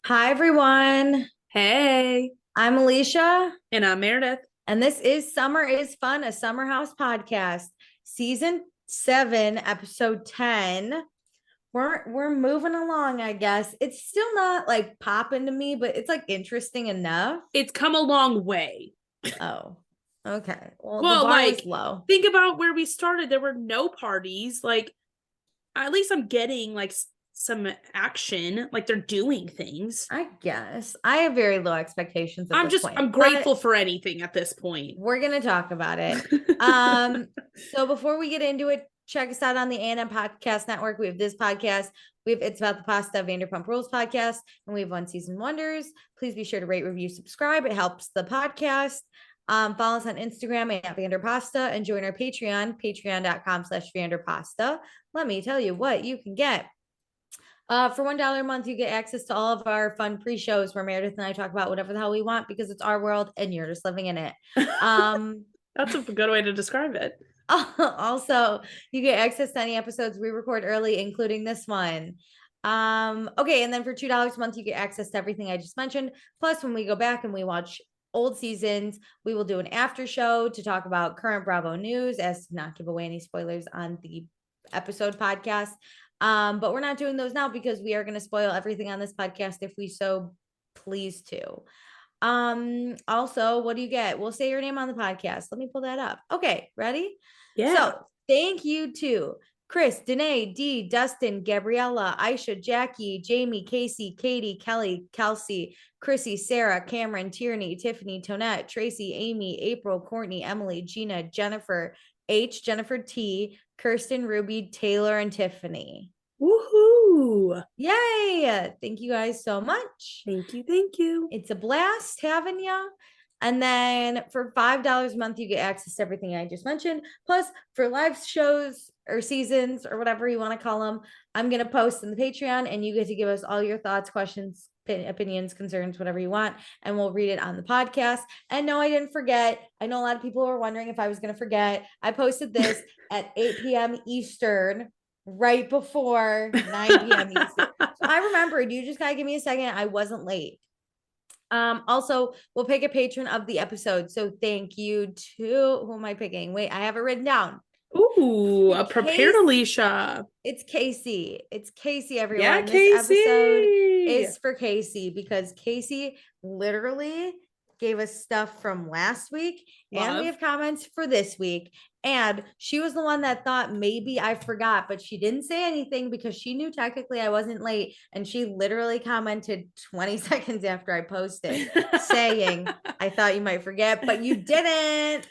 Hi, everyone. Hey, I'm Alicia, and I'm Meredith. and this is Summer is Fun, a Summer House podcast, season 7, episode 10. We're moving along, I guess. It's still not like popping to me, but it's like interesting enough. It's come a long way. Oh, okay. Well, the Well, bar was like, low. think about where we started. There were no parties. Like, at least I'm getting like some action. Like, they're doing things. I guess. I have very low expectations at this point, I'm but grateful for anything at this point. we're gonna talk about it. So before we get into it, check us out on the A&M Podcast Network. We have this podcast. We have It's About the Pasta Vanderpump Rules podcast, and we have One Season Wonders. Please be sure to rate, review, subscribe. It helps the podcast. Follow us on Instagram at Vanderpasta and join our Patreon, patreon.com/Vanderpasta. Let me tell you what you can get. For $1 a month, you get access to all of our fun pre-shows where Meredith and I talk about whatever the hell we want because it's our world and you're just living in it. That's a good way to describe it. Also, you get access to any episodes we record early, including this one. Okay, and then for $2 a month, you get access to everything I just mentioned. Plus, when we go back and we watch old seasons, we will do an after show to talk about current Bravo news as to not give away any spoilers on the episode podcast. But we're not doing those now because we are going to spoil everything on this podcast if we so please to. Also, what do you get? We'll say your name on the podcast. Let me pull that up. Okay, ready? Yeah. So thank you to Chris, Danae, Dee, Dustin, Gabriella, Aisha, Jackie, Jamie, Casey, Katie, Kelly, Kelsey, Chrissy, Sarah, Cameron, Tierney, Tiffany, Tonette, Tracy, Amy, April, Courtney, Emily, Gina, Jennifer, H, Jennifer T, Kirsten, Ruby, Taylor, and Tiffany. Woohoo! Yay! Thank you guys so much. Thank you. Thank you. It's a blast having you. And then for $5 a month, you get access to everything I just mentioned. Plus, for live shows or seasons or whatever you want to call them, I'm going to post in the Patreon and you get to give us all your thoughts, questions, opinions, concerns, whatever you want. And we'll read it on the podcast. And no, I didn't forget. I know a lot of people were wondering if I was going to forget. I posted this at 8 p.m. Eastern, right before 9 p.m. Eastern. So I remembered. You just got to give me a second. I wasn't late. Also, we'll pick a patron of the episode. So thank you to who am I picking? Wait, I have it written down. Ooh, a prepared Alicia. It's Casey. It's Casey, everyone. Yeah, This episode Casey. is for Casey because Casey literally gave us stuff from last week and we have comments for this week. And she was the one that thought maybe I forgot, but she didn't say anything because she knew technically I wasn't late. And she literally commented 20 seconds after I posted saying, I thought you might forget, but you didn't.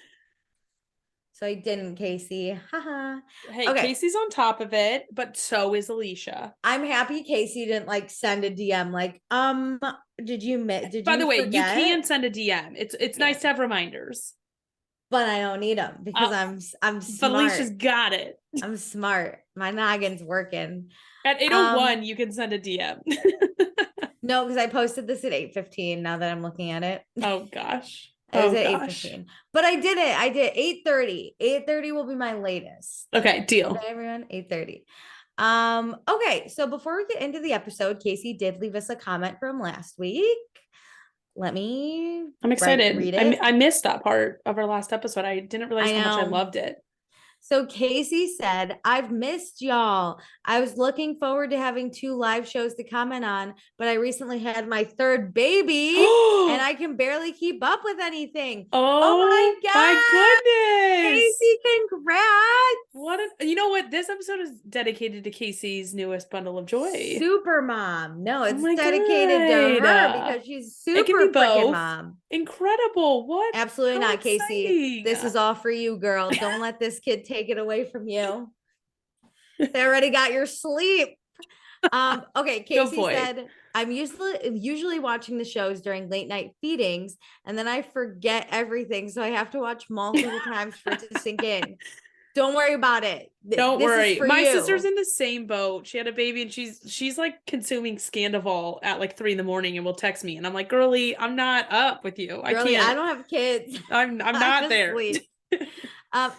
So I didn't, Casey. Haha. Hey, Okay. Casey's on top of it, but so is Alicia. I'm happy Casey didn't like send a DM like, did you By the way, forget? you can send a DM. It's nice to have reminders. But I don't need them because I'm smart. But Alicia's got it. I'm smart. My noggin's working. At 8:01, you can send a DM. No, because I posted this at 8:15 now that I'm looking at it. Oh gosh. It was at 8:15. But I did it. I did 8:30. 8:30 will be my latest. Okay, deal. Okay, everyone. 8:30. Okay, so before we get into the episode, Casey did leave us a comment from last week. I'm excited. Read it. I missed that part of our last episode. I didn't realize how much I loved it. So Casey said, I've missed y'all. I was looking forward to having 2 live shows to comment on, but I recently had my 3rd baby and I can barely keep up with anything. Oh my God. My goodness. Casey, congrats. You know what? This episode is dedicated to Casey's newest bundle of joy. Super mom. No, it's dedicated to her because she's super freaking mom. Incredible. What? Absolutely not, Casey. This is all for you, girl. Don't let this kid take it away from you. They already got your sleep. Okay, Casey said, I'm usually watching the shows during late night feedings, and then I forget everything, so I have to watch multiple times for it to sink in. Don't worry about it. Don't worry. My sister's in the same boat. She had a baby and she's like consuming Scandival at like 3 a.m. and will text me. And I'm like, girly, I'm not up with you. I can't. I don't have kids. I'm not there.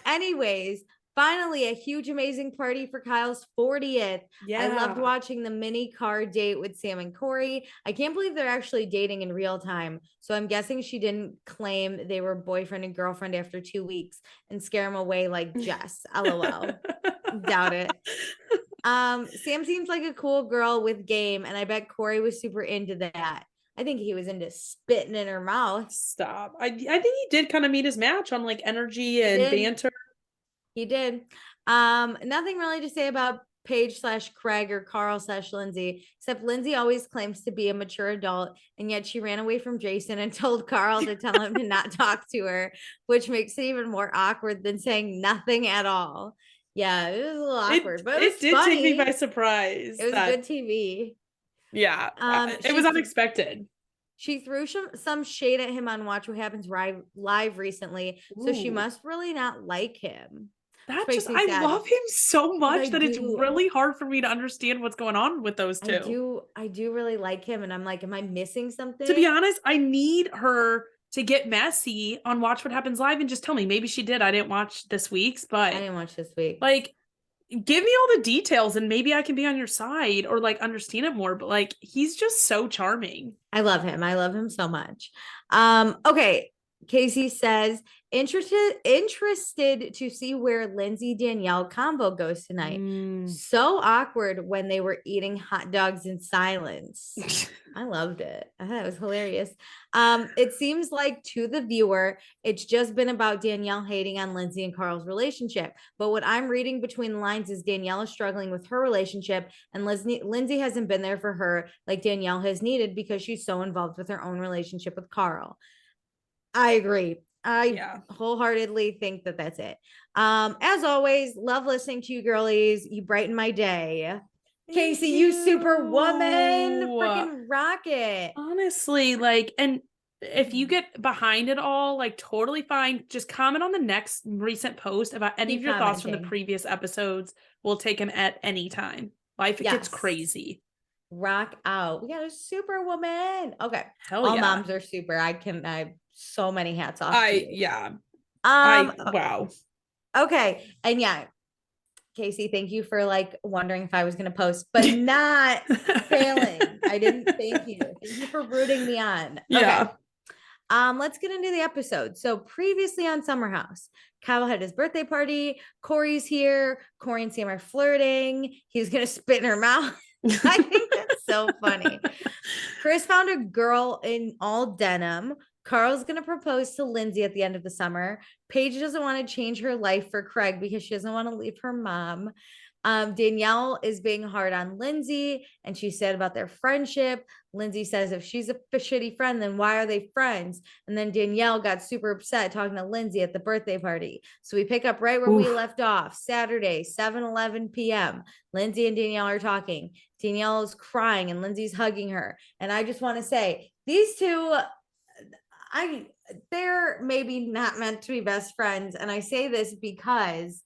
Anyways, Finally, a huge, amazing party for Kyle's 40th. Yeah. I loved watching the mini car date with Sam and Corey. I can't believe they're actually dating in real time. So I'm guessing she didn't claim they were boyfriend and girlfriend after 2 weeks and scare him away like Jess. LOL. Doubt it. Sam seems like a cool girl with game, and I bet Corey was super into that. I think he was into spitting in her mouth. Stop. I think he did kind of meet his match on like energy and banter. He did. Nothing really to say about Paige / Craig or Carl / Lindsay, except Lindsay always claims to be a mature adult, and yet she ran away from Jason and told Carl to tell him to not talk to her, which makes it even more awkward than saying nothing at all. Yeah, it was a little awkward, but it did funny. take me by surprise. It was good TV. Yeah, it was unexpected. She threw some shade at him on Watch What Happens live recently, so she must really not like him. I love him so much that it's really hard for me to understand what's going on with those two. I do really like him, and I'm like, am I missing something? To be honest, I need her to get messy on Watch What Happens Live and just tell me. Maybe she did. I didn't watch this week's, but I didn't watch this week. Like, give me all the details and maybe I can be on your side or like understand it more. But like, he's just so charming. I love him. I love him so much. Okay. Casey says, interested to see where Lindsay Danielle combo goes tonight. So awkward when they were eating hot dogs in silence. I loved it. I thought it was hilarious. It seems like to the viewer, it's just been about Danielle hating on Lindsay and Carl's relationship. But what I'm reading between the lines is Danielle is struggling with her relationship, and Lindsay hasn't been there for her like Danielle has needed because she's so involved with her own relationship with Carl. I agree. I wholeheartedly think that that's it. As always, love listening to you girlies. You brighten my day. Casey, you superwoman. Freaking rocket. Honestly, like, and if you get behind it all, like, totally fine. Just comment on the next recent post about any of your thoughts from the previous episodes. We'll take them at any time. Life gets crazy. Rock out. We got a superwoman. Okay. Hell all yeah. moms are super. I so many hats off. Wow. Okay. And yeah, Casey, thank you for like wondering if I was going to post, but not failing. I didn't thank you. Thank you for rooting me on. Yeah. Okay. Let's get into the episode. So previously on Summer House, Kyle had his birthday party. Corey's here. Corey and Sam are flirting. He's going to spit in her mouth. I think that's so funny. Chris found a girl in all denim. Carl's going to propose to Lindsay at the end of the summer. Paige doesn't want to change her life for Craig because she doesn't want to leave her mom. Danielle is being hard on Lindsay, and she said about their friendship. Lindsay says if she's a shitty friend, then why are they friends? And then Danielle got super upset talking to Lindsay at the birthday party. So we pick up right where we left off. Saturday, 7:11 p.m. Lindsay and Danielle are talking. Danielle is crying and Lindsay's hugging her. And I just want to say, these two, they're maybe not meant to be best friends. And I say this because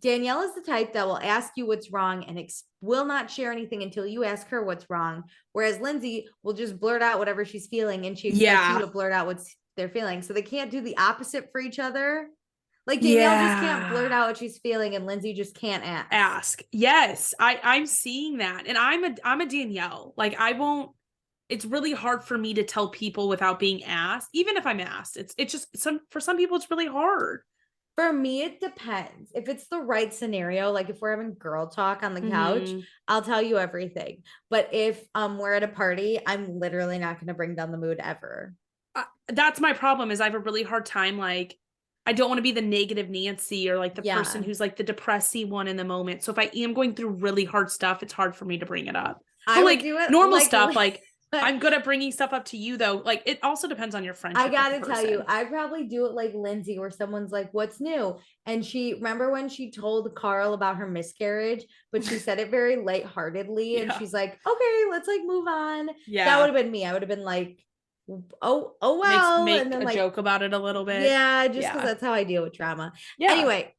Danielle is the type that will ask you what's wrong and will not share anything until you ask her what's wrong. Whereas Lindsay will just blurt out whatever she's feeling, and she expects you to blurt out what they're feeling. So they can't do the opposite for each other. Like Danielle just can't blurt out what she's feeling, and Lindsay just can't ask. Yes, I'm seeing that, and I'm a Danielle. Like it's really hard for me to tell people without being asked. Even if I'm asked, it's just for some people it's really hard. For me, it depends. If it's the right scenario, like if we're having girl talk on the couch, I'll tell you everything. But if we're at a party, I'm literally not going to bring down the mood ever. That's my problem is I have a really hard time. Like, I don't want to be the negative Nancy or like the person who's like the depressy one in the moment. So if I am going through really hard stuff, it's hard for me to bring it up. I like do it normal stuff, like I'm good at bringing stuff up to you though. Like it also depends on your friendship. I gotta tell you, I probably do it like Lindsay, where someone's like, what's new? And remember when she told Carl about her miscarriage, but she said it very lightheartedly. And she's like, okay, let's like move on. Yeah. That would have been me. I would have been like, oh well, make and then a like joke about it a little bit. Yeah, just because that's how I deal with drama. Anyway,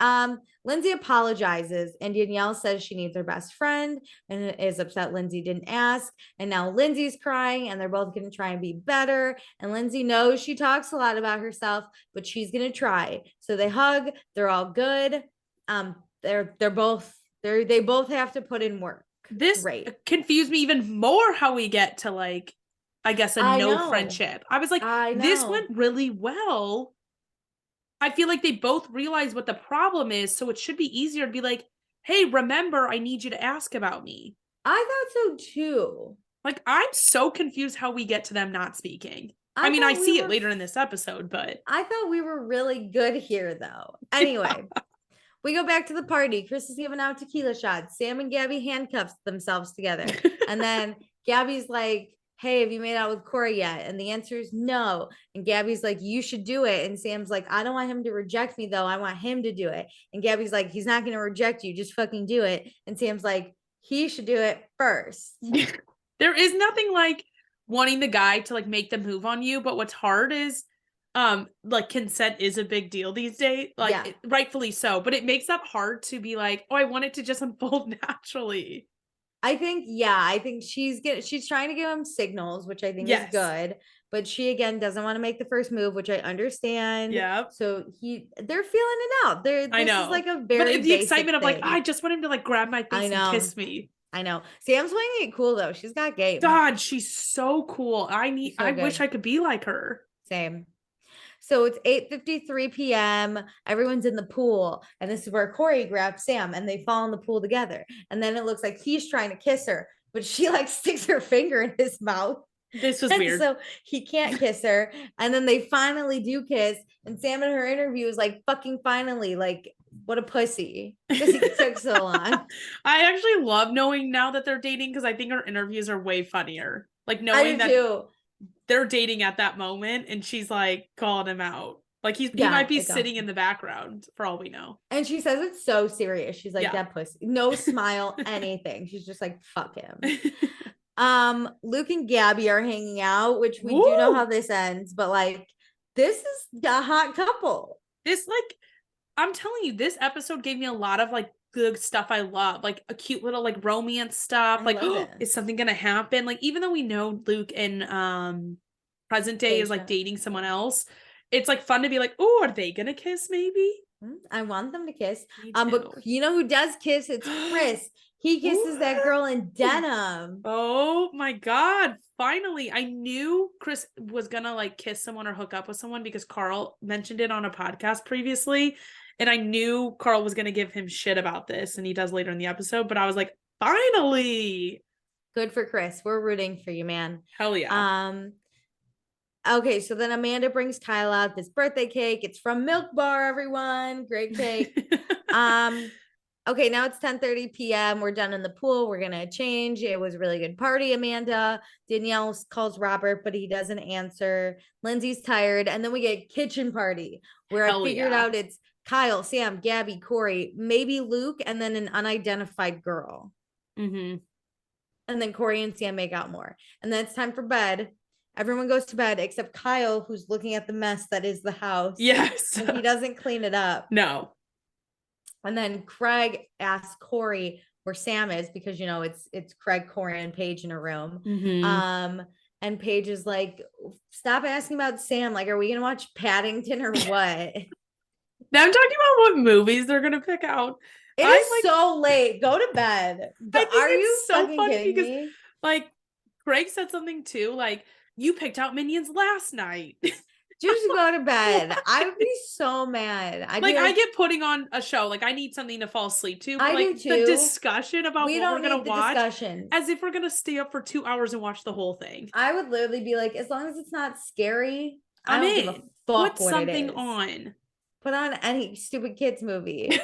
Lindsay apologizes, and Danielle says she needs her best friend and is upset Lindsay didn't ask. And now Lindsay's crying, and they're both going to try and be better. And Lindsay knows she talks a lot about herself, but she's going to try. So they hug. They're all good. They both have to put in work. This confused me even more how we get to like, I guess friendship. I was like, this went really well. I feel like they both realize what the problem is, so it should be easier to be like, hey, remember, I need you to ask about me. I thought so too. Like, I'm so confused how we get to them not speaking. I mean, I see it later in this episode, but I thought we were really good here though. Anyway. We go back to the party. Chris is giving out tequila shots. Sam and Gabby handcuffs themselves together. And then Gabby's like, hey, have you made out with Corey yet? And the answer is no. And Gabby's like, you should do it. And Sam's like, I don't want him to reject me though. I want him to do it. And Gabby's like, he's not going to reject you. Just fucking do it. And Sam's like, he should do it first. There is nothing like wanting the guy to like make the move on you. But what's hard is like consent is a big deal these days, like rightfully so, but it makes that hard to be like, oh, I want it to just unfold naturally. I think she's trying to give him signals, which I think is good, but she again doesn't want to make the first move, which I understand. Yeah. So they're feeling it out. I know. This is like a very but the excitement of like, I just want him to like grab my face and kiss me. I know. Sam's playing it cool though. She's got game. God, she's so cool. I wish I could be like her. Same. So it's 8:53 p.m. Everyone's in the pool. And this is where Corey grabs Sam and they fall in the pool together. And then it looks like he's trying to kiss her, but she like sticks her finger in his mouth. This was weird. So he can't kiss her. And then they finally do kiss. And Sam in her interview is like, fucking finally, like, what a pussy. Because it took so long. I actually love knowing now that they're dating because I think her interviews are way funnier. Like knowing that too. They're dating at that moment and she's like calling him out. Like he might be sitting in the background for all we know. And she says it's so serious. She's like, that pussy. No smile, anything. She's just like, fuck him. Luke and Gabby are hanging out, which we do know how this ends, but like this is a hot couple. This like, I'm telling you, this episode gave me a lot of like good stuff I love, like a cute little like romance stuff. Like, is something gonna happen? Like, even though we know Luke in present day is like dating someone else, it's like fun to be like, oh, are they gonna kiss maybe? I want them to kiss. But you know who does kiss? It's Chris. He kisses that girl in denim. Oh my God. Finally, I knew Chris was gonna like kiss someone or hook up with someone because Carl mentioned it on a podcast previously. And I knew Carl was going to give him shit about this, and he does later in the episode, but I was like, finally. Good for Chris. We're rooting for you, man. Hell yeah. Okay, so then Amanda brings Kyle out this birthday cake. It's from Milk Bar, everyone. Great cake. Okay, now it's 10:30 p.m. We're done in the pool. We're going to change. It was a really good party, Amanda. Danielle calls Robert, but he doesn't answer. Lindsay's tired. And then we get kitchen party where I figured out it's Kyle, Sam, Gabby, Corey, maybe Luke, and then an unidentified girl. Mm-hmm. And then Corey and Sam make out more. And then it's time for bed. Everyone goes to bed except Kyle, who's looking at the mess that is the house. Yes. And he doesn't clean it up. No. And then Craig asks Corey where Sam is because, you know, it's Craig, Corey, and Paige in a room. Mm-hmm. And Paige is like, stop asking about Sam. Like, are we going to watch Paddington or what? Now I'm talking about what movies they're gonna pick out. It is like, so late. Go to bed. Are you so funny because me? Like Craig said something too, like you picked out Minions last night. Just go to bed. I would be so mad. I get putting on a show. Like I need something to fall asleep to. But I like do too. The discussion about what we're gonna watch, discussion. As if we're gonna stay up for 2 hours and watch the whole thing. I would literally be like, as long as it's not scary, I don't give a fuck Put what something it is. on. Put on any stupid kids movie.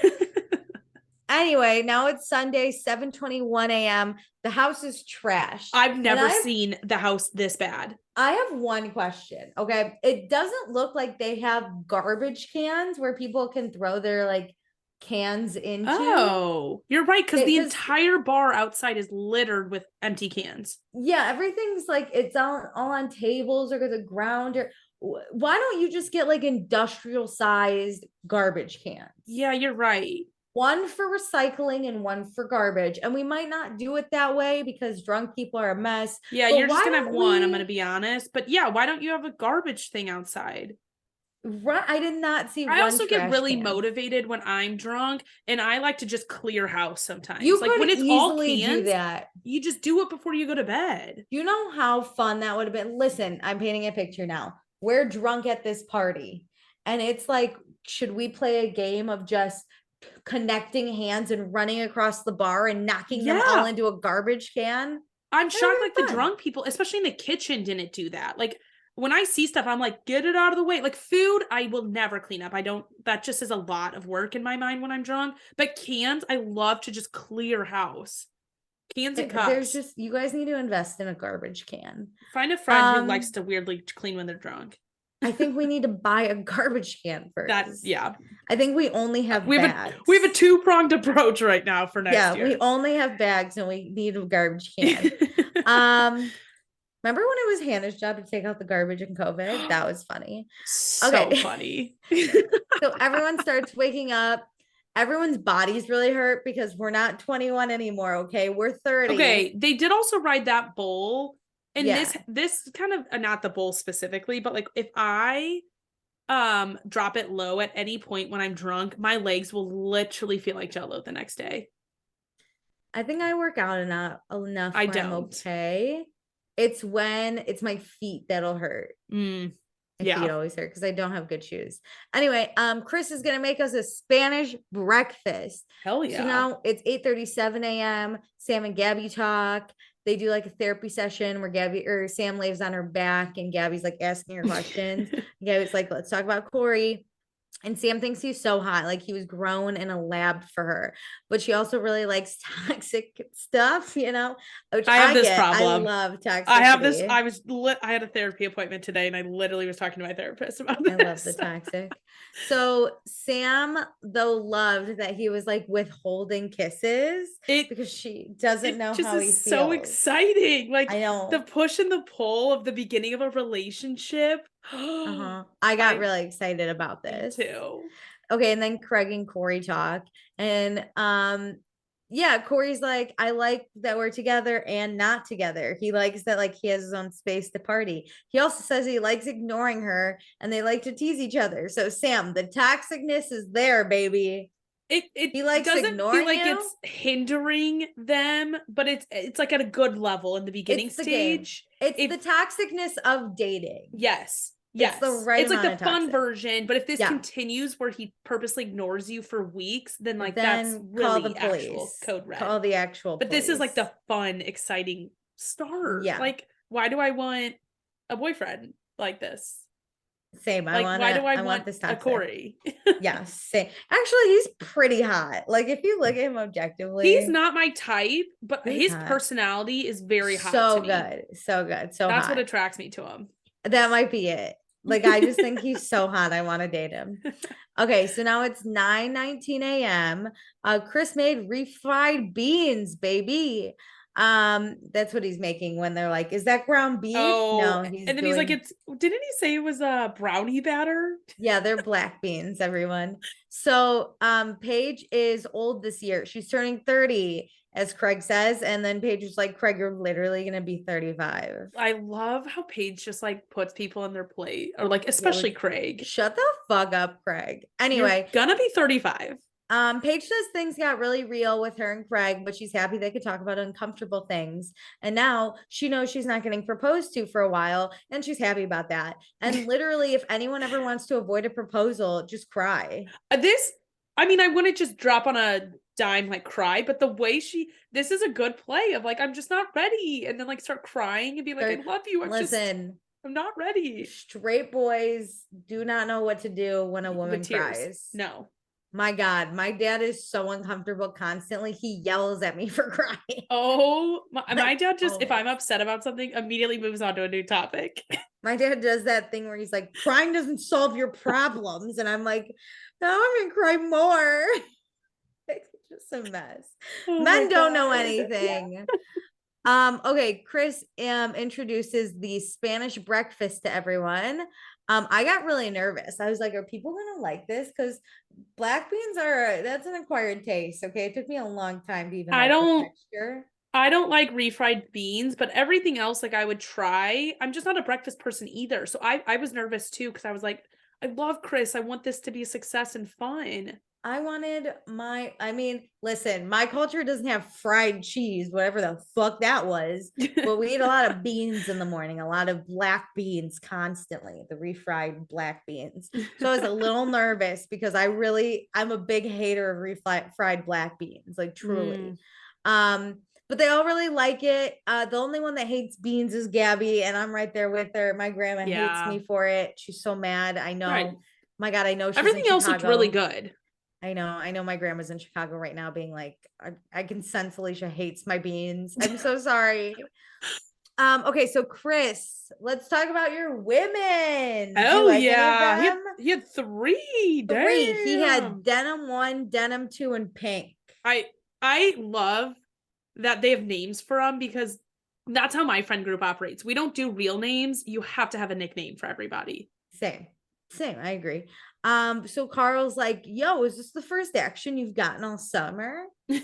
Anyway, now it's Sunday, 7:21 a.m. The house is trashed. I've never seen the house this bad. I have one question. Okay. It doesn't look like they have garbage cans where people can throw their like cans into. Oh, you're right. Because the entire bar outside is littered with empty cans. Yeah. Everything's like, it's all on tables or the ground or. Why don't you just get like industrial sized garbage cans? Yeah, you're right. One for recycling and one for garbage. And we might not do it that way because drunk people are a mess. Yeah, you're just going to have one, I'm going to be honest. But yeah, why don't you have a garbage thing outside? Right. I did not see I one also get trash really can. motivated when I'm drunk, and I like to just clear house sometimes. You Like could when it's all easily do cans, that. you just do it before you go to bed. You know how fun that would have been? Listen, I'm painting a picture now. We're drunk at this party, and it's like, should we play a game of just connecting hands and running across the bar and knocking them all Yeah. into a garbage can? I'm That shocked would like be the fun. drunk people, especially in the kitchen, didn't do that. Like when I see stuff, I'm like, get it out of the way. Like food, I will never clean up. I don't, that just is a lot of work in my mind when I'm drunk. But cans, I love to just clear house. Cans and There's cups. just, you guys need to invest in a garbage can. Find a friend who likes Um, to weirdly clean when they're drunk. I think we need to buy a garbage can That, first. yeah. I think we only have bags. We have a two-pronged approach right now for next Yeah, year. we only have bags and we need a garbage can. Um, remember when it was Hannah's job to take out the garbage in COVID? That was funny. So Okay. funny. So everyone starts waking up. Everyone's body's really hurt because we're not 21 anymore. Okay. We're 30. Okay. They did also ride that bowl. And Yeah. this kind of not the bowl specifically, but like if I drop it low at any point when I'm drunk, my legs will literally feel like jello the next day. I think I work out enough I where I'm don't. okay. It's when it's my feet that'll hurt. My feet Yeah. always hurt because I don't have good shoes. Anyway, Chris is gonna make us a Spanish breakfast. Hell So yeah. now it's 8:37 a.m. Sam and Gabby talk. They do like a therapy session where Gabby or Sam lays on her back and Gabby's like asking her questions. Gabby's like, let's talk about Corey. And Sam thinks he's so hot, like he was grown in a lab for her. But she also really likes toxic stuff, which I have this get. I problem. love toxicity. I have this. I had a therapy appointment today, and I literally was talking to my therapist about this. I love the toxic. So Sam, though, loved that he was like withholding kisses because she doesn't know how he feels. So exciting. Like I know the push and the pull of the beginning of a relationship. I got really excited about this. Me too. Okay, and then Craig and Corey talk. And yeah, Corey's like, I like that we're together and not together. He likes that like he has his own space to party. He also says he likes ignoring her and they like to tease each other. So Sam, the toxicness is there, baby. He likes doesn't ignoring feel like you. it's hindering them, but it's like at a good level in the beginning stage. It's the toxicness of dating. Yes. It's the right It's like amount the of fun toxic. version, but if this continues where he purposely ignores you for weeks, then like that's call really the police. actual code red. Call the actual But police. this is like the fun, exciting start. Yeah. Like, why do I want a boyfriend like this? Same. Like, why do I want this a Corey? Yes, same. Actually, he's pretty hot. Like if you look at him objectively, he's not my type, but his personality is very hot. So good. So good. So that's hot. what attracts me to him. That might be it. Like I just think he's so hot. I want to date him. Okay, so now it's 9:19 a.m. Chris made refried beans, baby. That's what he's making when they're like, is that ground beef? Oh, no, and then he's like, didn't he say it was a brownie batter? Yeah, they're black beans, everyone. So Paige is old this year. She's turning 30, as Craig says. And then Paige was like, Craig, you're literally gonna be 35. I love how Paige just like puts people in their plate, or like especially Craig. Shut the fuck up, Craig. Anyway, you're gonna be 35. Paige says things got really real with her and Craig, but she's happy they could talk about uncomfortable things. And now she knows she's not getting proposed to for a while, and she's happy about that. And literally, if anyone ever wants to avoid a proposal, just cry. I mean, I wouldn't just drop on a dime like cry, but the way this is a good play of like, I'm just not ready, and then like start crying and be like, I love you. I'm not ready. Straight boys do not know what to do when a woman cries. No. My God, my dad is so uncomfortable constantly. He yells at me for crying. Oh, my dad just, if I'm upset about something, immediately moves on to a new topic. My dad does that thing where he's like, crying doesn't solve your problems. And I'm like, now I'm going to cry more. It's just a mess. Men don't know anything. Yeah. Okay, Chris introduces the Spanish breakfast to everyone. I got really nervous. I was like, are people gonna like this? Because black beans that's an acquired taste. Okay. It took me a long time to even like the texture. I don't like refried beans, but everything else, like I would try. I'm just not a breakfast person either. So I was nervous too, because I was like, I love Chris. I want this to be a success and fun. Listen, my culture doesn't have fried cheese, whatever the fuck that was, but we eat a lot of beans in the morning, a lot of black beans constantly, the refried black beans. So I was a little nervous because I'm a big hater of fried black beans, like truly. But they all really like it. The only one that hates beans is Gabby, and I'm right there with her. My grandma hates me for it. She's so mad. I know. Right. My God, I know she's Everything in else looked really good. I know my grandma's in Chicago right now being like, I can sense Alicia hates my beans. I'm so sorry. Okay, so Chris, let's talk about your women. Oh, do you like yeah. Any of them? He had three. Three. Damn. He had denim 1, denim 2, and pink. I love that they have names for them because that's how my friend group operates. We don't do real names. You have to have a nickname for everybody. Same. I agree. So Carl's like, yo, is this the first action you've gotten all summer? And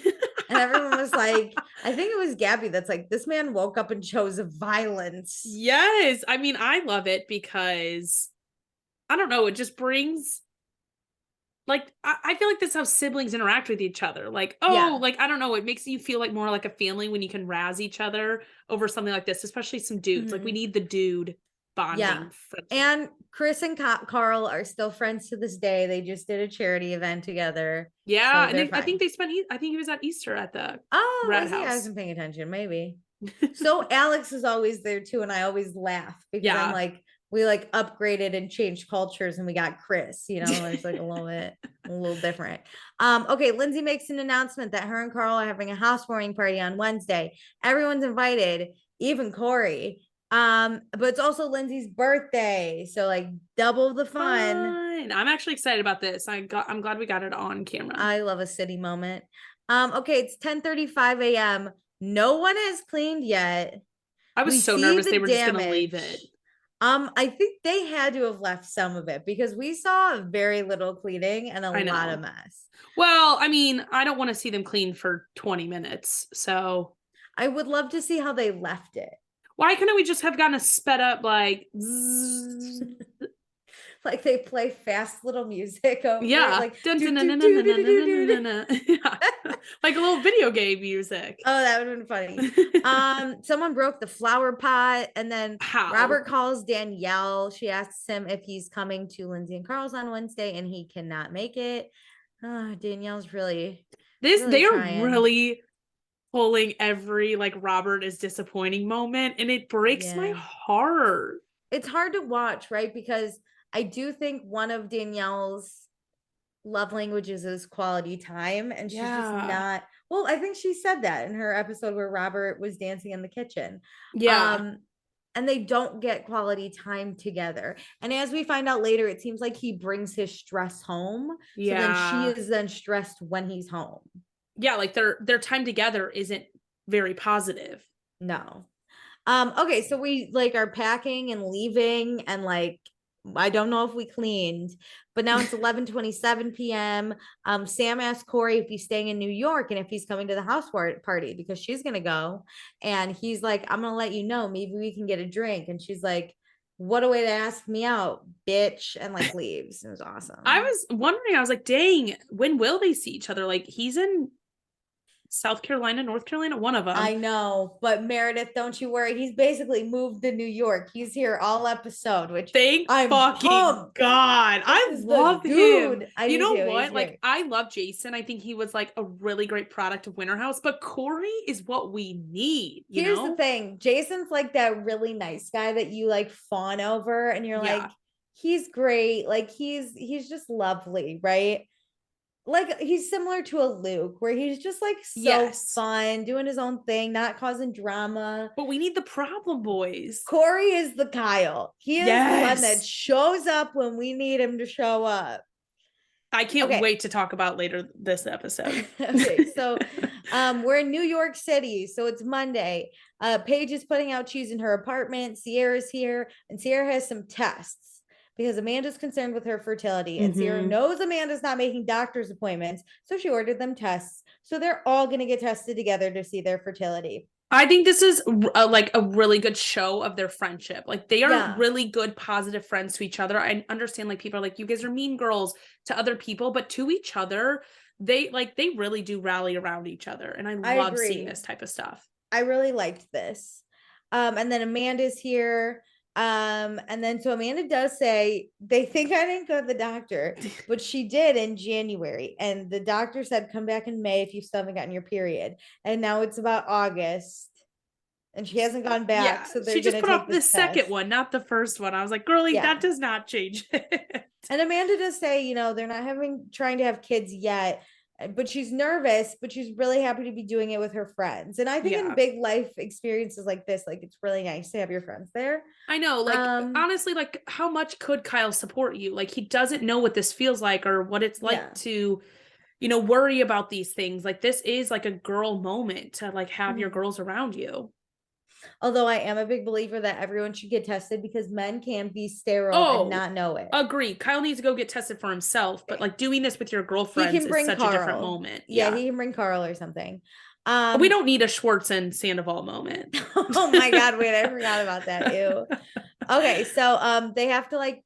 everyone was like, I think it was Gabby that's like, this man woke up and chose violence. Yes. I mean, I love it because I don't know, it just brings like I feel like this is how siblings interact with each other. Like, like I don't know, it makes you feel like more like a family when you can razz each other over something like this, especially some dudes. Like we need the dude bonding. And Chris and Carl are still friends to this day. They just did a charity event together. Yeah, so and I think they spent. I think he was at Easter at the Red House. I wasn't paying attention. Maybe. So Alex is always there too, and I always laugh because I'm like, we like upgraded and changed cultures, and we got Chris. You know, it's like a little different. Okay, Lindsay makes an announcement that her and Carl are having a housewarming party on Wednesday. Everyone's invited, even Corey. But it's also Lindsay's birthday, so like double the fun. I'm actually excited about this. I'm glad we got it on camera. I love a city moment. Okay, it's 10:35 a.m. No one has cleaned yet. I was so nervous they were just gonna leave it. I think they had to have left some of it because we saw very little cleaning and a lot of mess. Well, I mean, I don't want to see them clean for 20 minutes, so I would love to see how they left it. Why couldn't we just have gotten a sped up like like they play fast little music over like like a little video game music. Oh, that would have been funny. Someone broke the flower pot, and then Robert calls Danielle. She asks him if he's coming to Lindsay and Carl's on Wednesday, and he cannot make it. Danielle's really they are really pulling every like Robert is disappointing moment, and it breaks my heart. It's hard to watch, right? Because I do think one of Danielle's love languages is quality time, and she's just not. Well, I think she said that in her episode where Robert was dancing in the kitchen. And they don't get quality time together. And as we find out later, it seems like he brings his stress home. So then she is then stressed when he's home. Yeah, like their time together isn't very positive. No. Okay, so we like are packing and leaving, and like I don't know if we cleaned, but now it's 11:27 p.m. Sam asked Corey if he's staying in New York and if he's coming to the house party because she's gonna go. And he's like, I'm gonna let you know, maybe we can get a drink. And she's like, what a way to ask me out, bitch, and like leaves. It was awesome. I was wondering, I was like, dang, when will they see each other? Like he's in South Carolina, North Carolina, one of them. I know, but Meredith, don't you worry. He's basically moved to New York. He's here all episode, which thank fucking God. I love him. You know what? Like, I love Jason. I think he was like a really great product of Winter House, but Corey is what we need. Here's the thing. Jason's like that really nice guy that you like fawn over, and you're like, he's great. Like he's just lovely, right? Like he's similar to a Luke where he's just like so fun, doing his own thing, not causing drama. But we need the problem boys. Corey is the Kyle. He is the one that shows up when we need him to show up. I can't wait to talk about later this episode. Okay, so we're in New York City, so it's Monday. Paige is putting out cheese in her apartment. Sierra's here, and Sierra has some tests because Amanda's concerned with her fertility, and Sierra knows Amanda's not making doctor's appointments, so she ordered them tests. So they're all going to get tested together to see their fertility. I think this is like a really good show of their friendship. Like they are really good, positive friends to each other. I understand like people are like, you guys are mean girls to other people, but to each other, they really do rally around each other. And I love seeing this type of stuff. I really liked this. And then Amanda's here. And then so Amanda does say they think I didn't go to the doctor, but she did in January. And the doctor said, come back in May if you still haven't gotten your period. And now it's about August. And she hasn't gone back. Yeah, So they're she just put off the test. second one, not the first one. I was like, girlie, that does not change it. And Amanda does say, they're not trying to have kids yet, but she's nervous, but she's really happy to be doing it with her friends. And I think in big life experiences like this, like it's really nice to have your friends there. I know, like honestly, like how much could Kyle support you? Like he doesn't know what this feels like or what it's like to, worry about these things. Like this is like a girl moment to like have your girls around you. Although I am a big believer that everyone should get tested because men can be sterile and not know it. Agree. Kyle needs to go get tested for himself, but like doing this with your girlfriends is such a different moment. Yeah, he can bring Carl or something. We don't need a Schwartz and Sandoval moment. Oh my God, wait, I forgot about that. Ew. Okay, so they have to like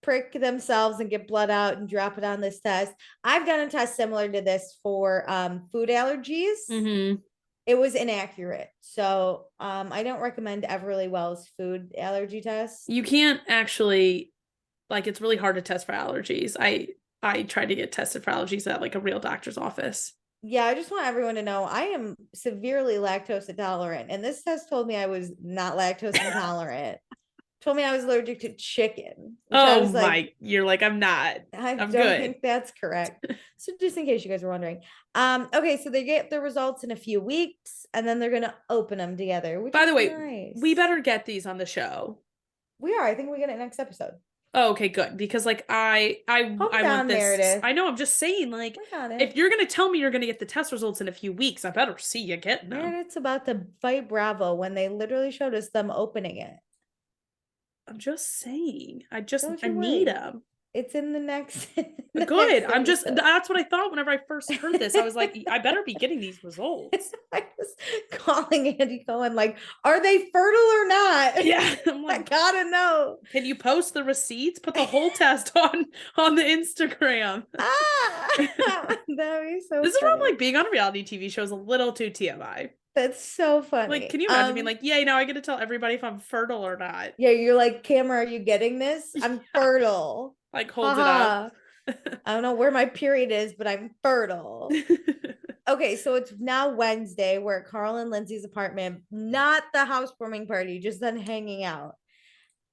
prick themselves and get blood out and drop it on this test. I've done a test similar to this for food allergies. It was inaccurate. So I don't recommend Everly Wells food allergy tests. You can't actually, like, it's really hard to test for allergies. I tried to get tested for allergies at like a real doctor's office. Yeah, I just want everyone to know I am severely lactose intolerant. And this test told me I was not lactose intolerant. Told me I was allergic to chicken. Oh my, you're like, I'm not. I don't think that's correct. So just in case you guys were wondering. Okay, so they get the results in a few weeks and then they're gonna open them together. Which by the way, nice. We better get these on the show. We are. I think we get it next episode. Oh, okay, good. Because like I want this. Meredith. I know, I'm just saying, like, if you're gonna tell me you're gonna get the test results in a few weeks, I better see you getting them. Meredith's about to fight Bravo when they literally showed us them opening it. I'm just saying. I need them. It's in the next. Good. That's what I thought whenever I first heard this. I was like, I better be getting these results. I was calling Andy Cohen, like, are they fertile or not? Yeah. I'm like, I gotta know. Can you post the receipts? Put the whole test on the Instagram. That'd be so This is where I'm like, being on reality TV shows a little too TMI. That's so funny. Like, can you imagine being like, yeah, now I get to tell everybody if I'm fertile or not? Yeah, you're like, camera, are you getting this? I'm fertile. Like, holds it up. I don't know where my period is, but I'm fertile. Okay, so it's now Wednesday. We're at Carl and Lindsay's apartment, not the housewarming party, just them hanging out.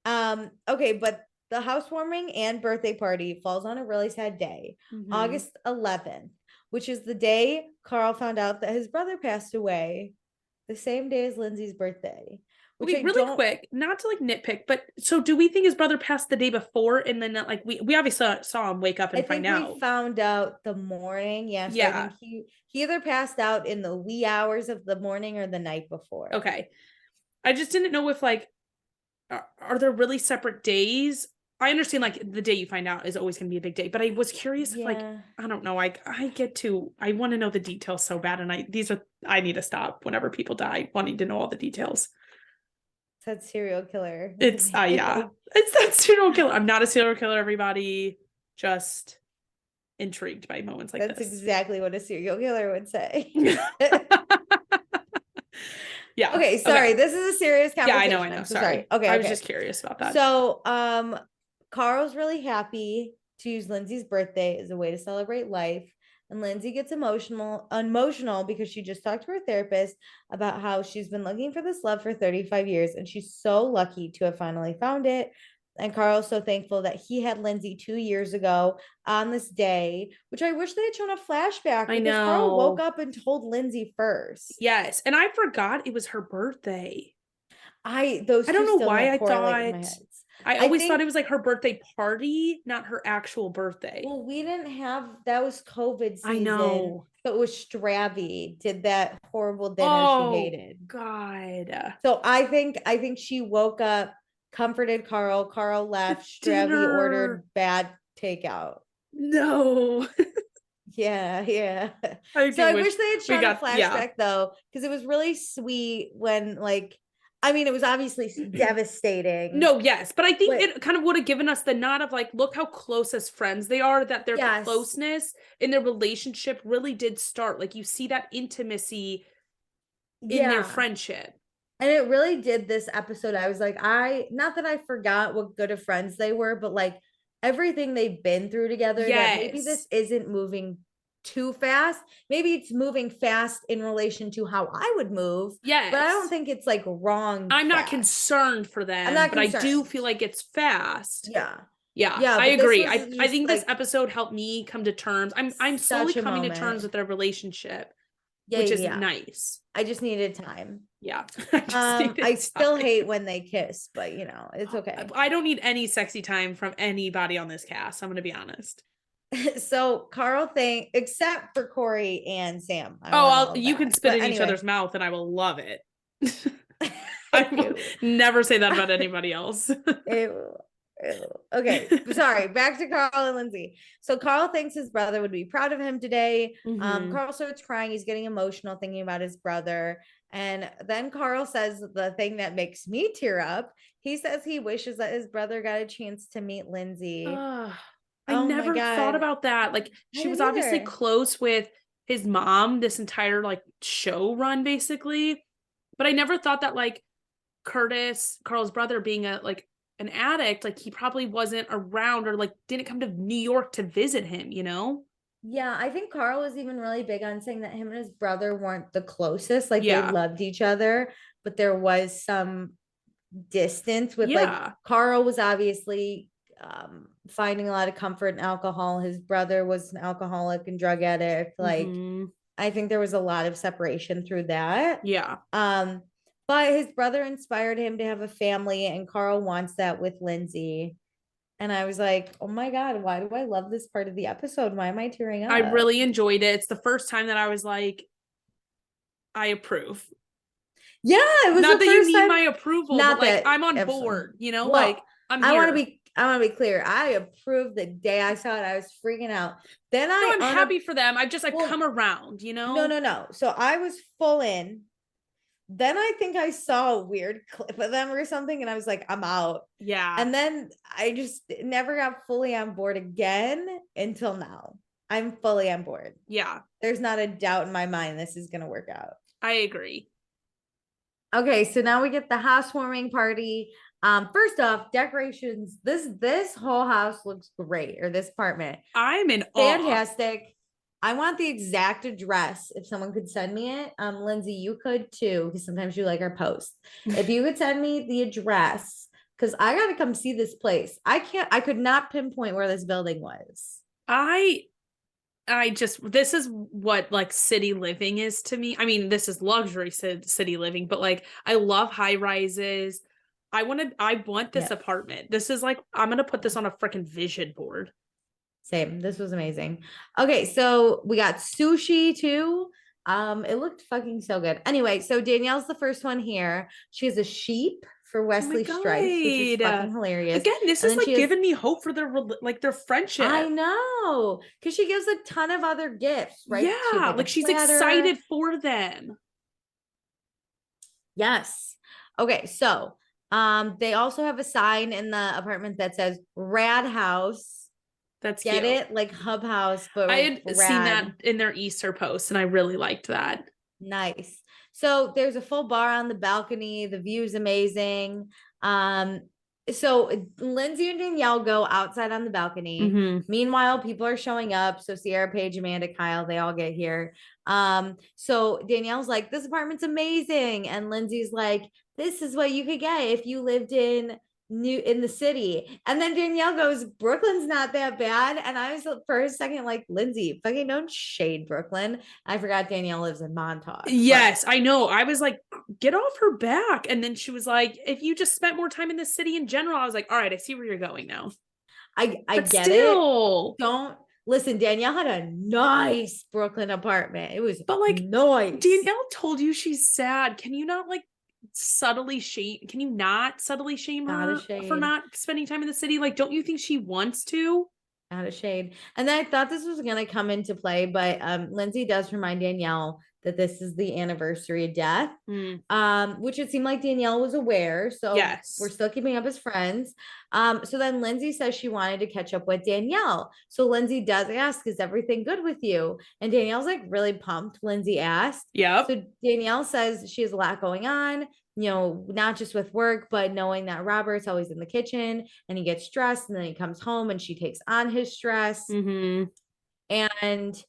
Okay, but the housewarming and birthday party falls on a really sad day, August 11th. Which is the day Carl found out that his brother passed away, the same day as Lindsay's birthday. Wait, really quick, not to like nitpick, but so do we think his brother passed the day before, and then like we obviously saw him wake up and find out? We found out the morning. Yeah. So I think he either passed out in the wee hours of the morning or the night before. Okay, I just didn't know if like are there really separate days? I understand like the day you find out is always going to be a big day, but I was curious if like, I don't know, I want to know the details so bad. And I need to stop whenever people die wanting to know all the details. It's that serial killer. It's it's that serial killer. I'm not a serial killer, everybody. Just intrigued by moments like this. That's exactly what a serial killer would say. Yeah. Okay, sorry. Okay. This is a serious conversation. Yeah, I know. Sorry. Okay. I was just curious about that. So, Carl's really happy to use Lindsay's birthday as a way to celebrate life. And Lindsay gets emotional because she just talked to her therapist about how she's been looking for this love for 35 years. And she's so lucky to have finally found it. And Carl's so thankful that he had Lindsay 2 years ago on this day, which I wish they had shown a flashback. I know. Carl woke up and told Lindsay first. Yes. And I forgot it was her birthday. I don't know why I thought. I always thought it was like her birthday party, not her actual birthday. Well, we didn't have, that was COVID season. I know. So it was Stravy did that horrible dinner she hated. God. So I think she woke up, comforted Carl. Carl left. Stravy ordered bad takeout. No. Yeah. I So I wish wish they had we shown a got flashback though, because it was really sweet when like, I mean, it was obviously devastating. No, yes, but I think But it kind of would have given us the nod of like, look how close as friends they are, that their yes, closeness in their relationship really did start. Like you see that intimacy in their yeah. friendship. And it really did this episode. I was like, not that I forgot what good of friends they were, but like everything they've been through together, that maybe this Yes. isn't moving too fast. Maybe it's moving fast in relation to how I would move, but I don't Yes. think it's like wrong I'm not fast. concerned for I'm them, not but I do concerned. feel like it's fast. Yeah. Yeah, Yeah, I but this agree. was I just think this like episode helped me come to terms. I'm slowly such a coming to terms moment. with their relationship, Yeah, which is yeah. nice. I just needed time. Yeah. I just I needed still time. hate when they kiss, but you know, it's okay. I don't need any sexy time from anybody on this cast. I'm going to be honest. So Carl think except for Corey and Sam. I Oh, want a little you can back. spit But in each anyway. other's mouth and I will love it. I will never say that about anybody else. Ew. Okay, sorry. Back to Carl and Lindsay. So Carl thinks his brother would be proud of him today. Carl starts crying. He's getting emotional thinking about his brother. And then Carl says the thing that makes me tear up. He says he wishes that his brother got a chance to meet Lindsay. I Oh my never thought God. about that. Like I she was didn't obviously either. close with his mom this entire like show run basically, but I never thought that like Curtis, Carl's brother, being a like an addict, like he probably wasn't around or like didn't come to New York to visit him, you know? Yeah, I think Carl was even really big on saying that him and his brother weren't the closest. Like they Yeah. loved each other, but there was some distance with like Yeah. Carl was obviously finding a lot of comfort in alcohol. His brother was an alcoholic and drug addict. Like Mm-hmm. I think there was a lot of separation through that. Yeah. But his brother inspired him to have a family, and Carl wants that with Lindsay. And I was like, oh my God, why do I love this part of the episode? Why am I tearing I up? really enjoyed it. It's the first time that I was like, I approve. Yeah, it was Not the that you first need time. my approval, but Not like that I'm on absolutely. board, you know, like Well, I'm I want to here. be I want to be clear. I approved the day I saw it. I was freaking out. Then No, I I'm happy for them. I've well, come around, you no, know? no, no. So I was full in. Then I think I saw a weird clip of them or something, and I was like, I'm out. Yeah. And then I just never got fully on board again until now. I'm fully on board. Yeah. There's not a doubt in my mind this is gonna work out. I agree. Okay, so now we get the housewarming party. First off, decorations. This whole house looks great, or this apartment. I'm in awe. Fantastic. I want the exact address. If someone could send me it, Lindsay, you could too, because sometimes you like our posts. If you could send me the address, because I gotta come see this place. I could not pinpoint where this building was. I just this is what like city living is to me. I mean, this is luxury city living, but like I love high rises. I want this Yeah. apartment. This is like I'm gonna put this on a freaking vision board. Same. This was amazing. Okay, so we got sushi too. It looked fucking so good. Anyway, so Danielle's the first one here. She has a sheep for Oh my Wesley Stripes, which is God. fucking hilarious. Again, this And is then like she has, giving me hope for their friendship. I know, because she gives a ton of other gifts, right? She has Yeah, like like a she's platter. excited for them. Yes. Okay, so they also have a sign in the apartment that says Rad House. That's Get cute. it? Like Hub House, but I had rad. seen that in their Easter post and I really liked that. Nice. So there's a full bar on the balcony. The view's amazing. So Lindsay and Danielle go outside on the balcony. Mm-hmm. Meanwhile, people are showing up. So Sierra, Paige, Amanda, Kyle, they all get here. So Danielle's like, this apartment's amazing. And Lindsay's like, this is what you could get if you lived in the city. And then Danielle goes, Brooklyn's not that bad. And I was for a second like, Lindsay, fucking don't shade Brooklyn. I forgot Danielle lives in Montauk. Yes, I know. I was like, get off her back. And then she was like, if you just spent more time in the city in general, I was like, all right, I see where you're going now. I get still, it. Don't listen. Danielle had a nice Brooklyn apartment. It was but like nice. Danielle told you she's sad. Can you not like subtly shame? Can you not subtly shame her for not spending time in the city? Like, don't you think she wants to? out of shade. And then I thought this was going to come into play, but Lindsay does remind Danielle that this is the anniversary of death, which it seemed like Danielle was aware. So yes, we're still keeping up as friends. So then Lindsay says she wanted to catch up with Danielle. So Lindsay does ask, is everything good with you? And Danielle's like really pumped. Lindsay asked. yep. So Danielle says she has a lot going on, you know, not just with work, but knowing that Robert's always in the kitchen and he gets stressed and then he comes home and she takes on his stress. Mm-hmm. And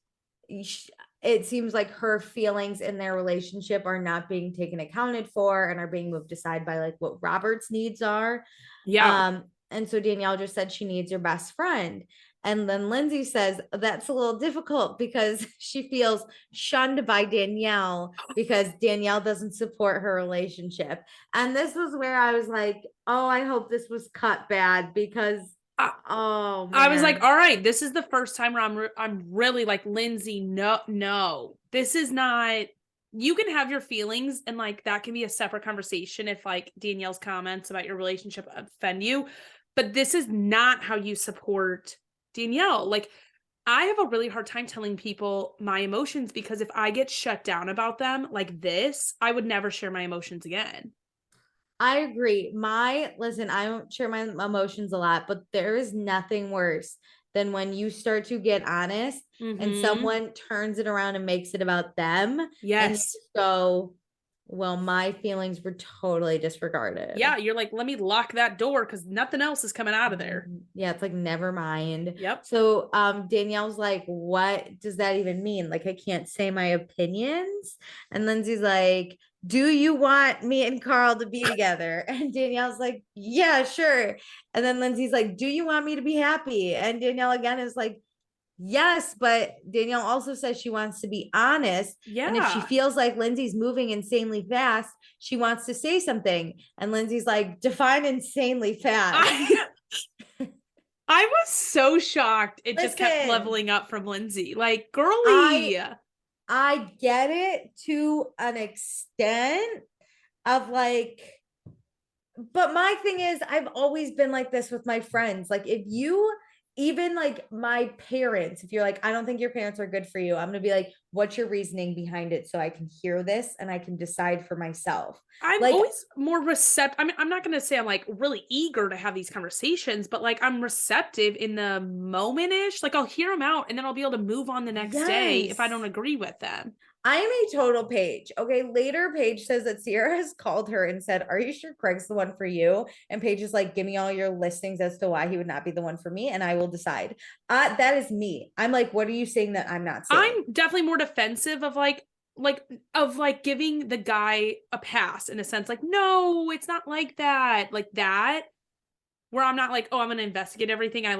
it seems like her feelings in their relationship are not being taken accounted for and are being moved aside by like what Robert's needs are. Yeah. And so Danielle just said she needs her best friend. And then Lindsay says that's a little difficult because she feels shunned by Danielle because Danielle doesn't support her relationship. And this was where I was like, oh, I hope this was cut bad because oh man. I was like, all right, this is the first time where I'm really like, Lindsay, no, this is not, you can have your feelings and like that can be a separate conversation if like Danielle's comments about your relationship offend you, but this is not how you support Danielle. Like, I have a really hard time telling people my emotions because if I get shut down about them like this, I would never share my emotions again. I agree. Listen, I don't share my emotions a lot, but there is nothing worse than when you start to get honest and someone turns it around and makes it about them. Yes. And you just go, well, my feelings were totally disregarded. Yeah, you're like, let me lock that door because nothing else is coming out of there. Yeah, it's like, never mind. Yep. So Danielle's like, what does that even mean? Like, I can't say my opinions. And Lindsay's like, do you want me and Carl to be together? And Danielle's like, yeah, sure. And then Lindsay's like, do you want me to be happy? And Danielle again is like, yes, but Danielle also says she wants to be honest. Yeah. And if she feels like Lindsay's moving insanely fast, she wants to say something. And Lindsay's like, define insanely fast. I was so shocked. It just kept leveling up from Lindsay. Like, girly. I get it to an extent of like, but my thing is, I've always been like this with my friends. Like, if you, even like my parents, if you're like, I don't think your parents are good for you, I'm gonna be like, what's your reasoning behind it so I can hear this and I can decide for myself. I'm like, always more receptive. I mean, I'm not gonna say I'm like really eager to have these conversations, but like I'm receptive in the moment-ish. Like I'll hear them out and then I'll be able to move on the next day if I don't agree with them. I am a total Paige. Okay. Later, Paige says that Sierra has called her and said, are you sure Craig's the one for you? And Paige is like, give me all your listings as to why he would not be the one for me. And I will decide. That is me. I'm like, what are you saying that I'm not saying? I'm definitely more defensive of like giving the guy a pass in a sense. Like, no, it's not like that. Like that, where I'm not like, oh, I'm going to investigate everything. I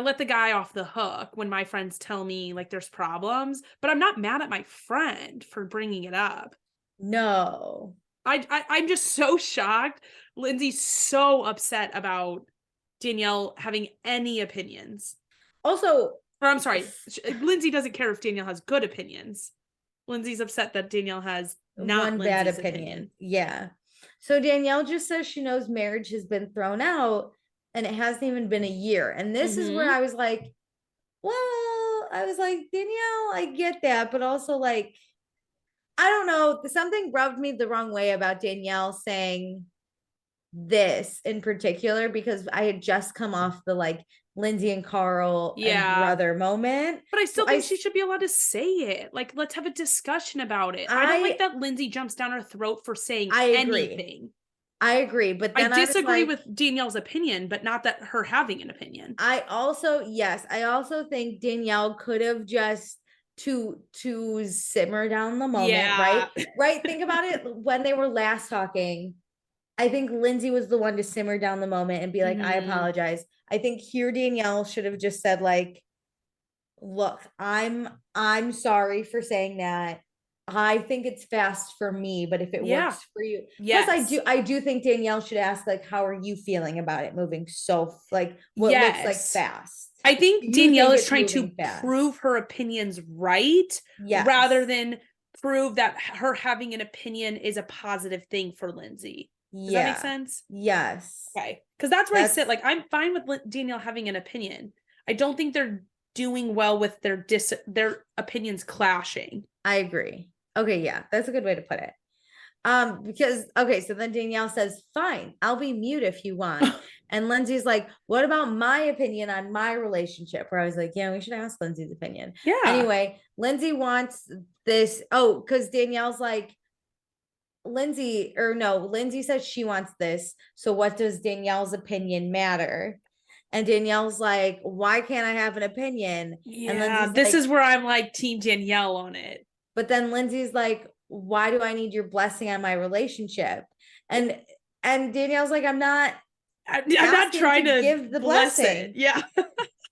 let the guy off the hook when my friends tell me like there's problems, but I'm not mad at my friend for bringing it up. No, I'm just so shocked. Lindsay's so upset about Danielle having any opinions. Also, or I'm sorry, Lindsay doesn't care if Danielle has good opinions. Lindsay's upset that Danielle has not one bad opinion. Yeah. So Danielle just says she knows marriage has been thrown out. And it hasn't even been a year. And this is where I was like, well, Danielle, I get that. But also like, I don't know, something rubbed me the wrong way about Danielle saying this in particular, because I had just come off the like Lindsay and Carl and brother moment. But I still think she should be allowed to say it. Like, let's have a discussion about it. I don't like that Lindsay jumps down her throat for saying anything. I agree, but then I disagree with Danielle's opinion, but not that her having an opinion. I also think Danielle could have just to simmer down the moment, right? Right. Think about it. When they were last talking, I think Lindsay was the one to simmer down the moment and be like, I apologize. I think here Danielle should have just said like, look, I'm sorry for saying that. I think it's fast for me, but if it works for you, yes. Plus I do think Danielle should ask like, how are you feeling about it moving so like what looks like fast? I think Danielle is trying to prove her opinions right, rather than prove that her having an opinion is a positive thing for Lindsay. Does that make sense? Yes. Okay. Because that's where I sit. Like, I'm fine with Danielle having an opinion. I don't think they're doing well with their opinions clashing. I agree. Okay, yeah, that's a good way to put it. Because okay, so then Danielle says, fine, I'll be mute if you want. And Lindsay's like, what about my opinion on my relationship? Where I was like, yeah, we should ask Lindsay's opinion. Yeah. Anyway, Lindsay wants this. Oh, because Danielle's like, Lindsay says she wants this. So what does Danielle's opinion matter? And Danielle's like, why can't I have an opinion? Yeah, And this is where I'm like team Danielle on it. But then Lindsay's like, why do I need your blessing on my relationship? And Danielle's like, I'm not trying to give the blessing. Yeah.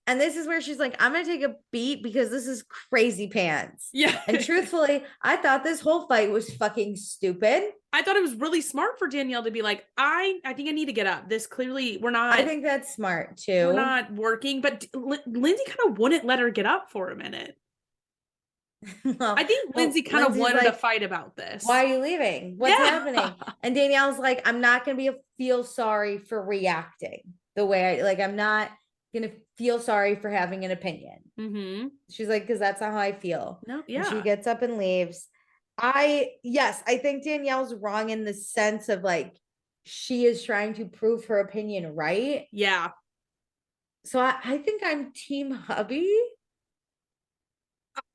And this is where she's like, I'm gonna take a beat because this is crazy pants. Yeah. And truthfully, I thought this whole fight was fucking stupid. I thought it was really smart for Danielle to be like, I think I need to get up. This clearly we're not. I think that's smart too. We're not working, but Lindsay kind of wouldn't let her get up for a minute. Well, I think Lindsay kind of wanted to fight about this. Why are you leaving? What's happening? And Danielle's like, I'm not gonna feel sorry for reacting the way I'm not gonna feel sorry for having an opinion. Mm-hmm. She's like, because that's not how I feel. No, yeah. And she gets up and leaves. I think Danielle's wrong in the sense of like she is trying to prove her opinion right. Yeah. So I think I'm team hubby.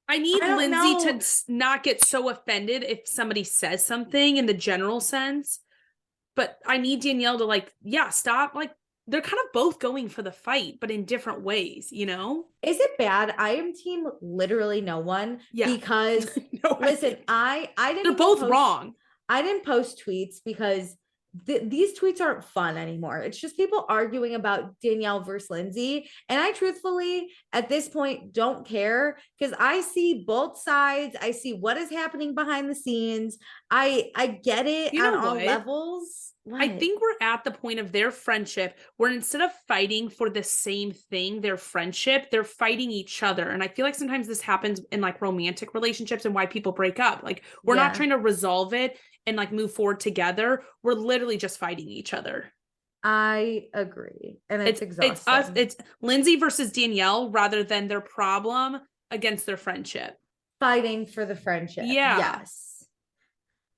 I need Lindsay to not get so offended if somebody says something in the general sense. But I need Danielle to stop. Like, they're kind of both going for the fight, but in different ways, you know? Is it bad? I am team literally no one. Yeah. Because listen, I didn't. They're both wrong. I didn't post tweets because these tweets aren't fun anymore. It's just people arguing about Danielle versus Lindsay. And I truthfully, at this point, don't care because I see both sides. I see what is happening behind the scenes. I get it on all levels. What? I think we're at the point of their friendship where instead of fighting for the same thing, their friendship, they're fighting each other. And I feel like sometimes this happens in like romantic relationships and why people break up. Like, we're not trying to resolve it and like move forward together. We're literally just fighting each other. I agree. And it's exhausting. It's Lindsay versus Danielle rather than their problem against their friendship. Fighting for the friendship. Yeah. Yes.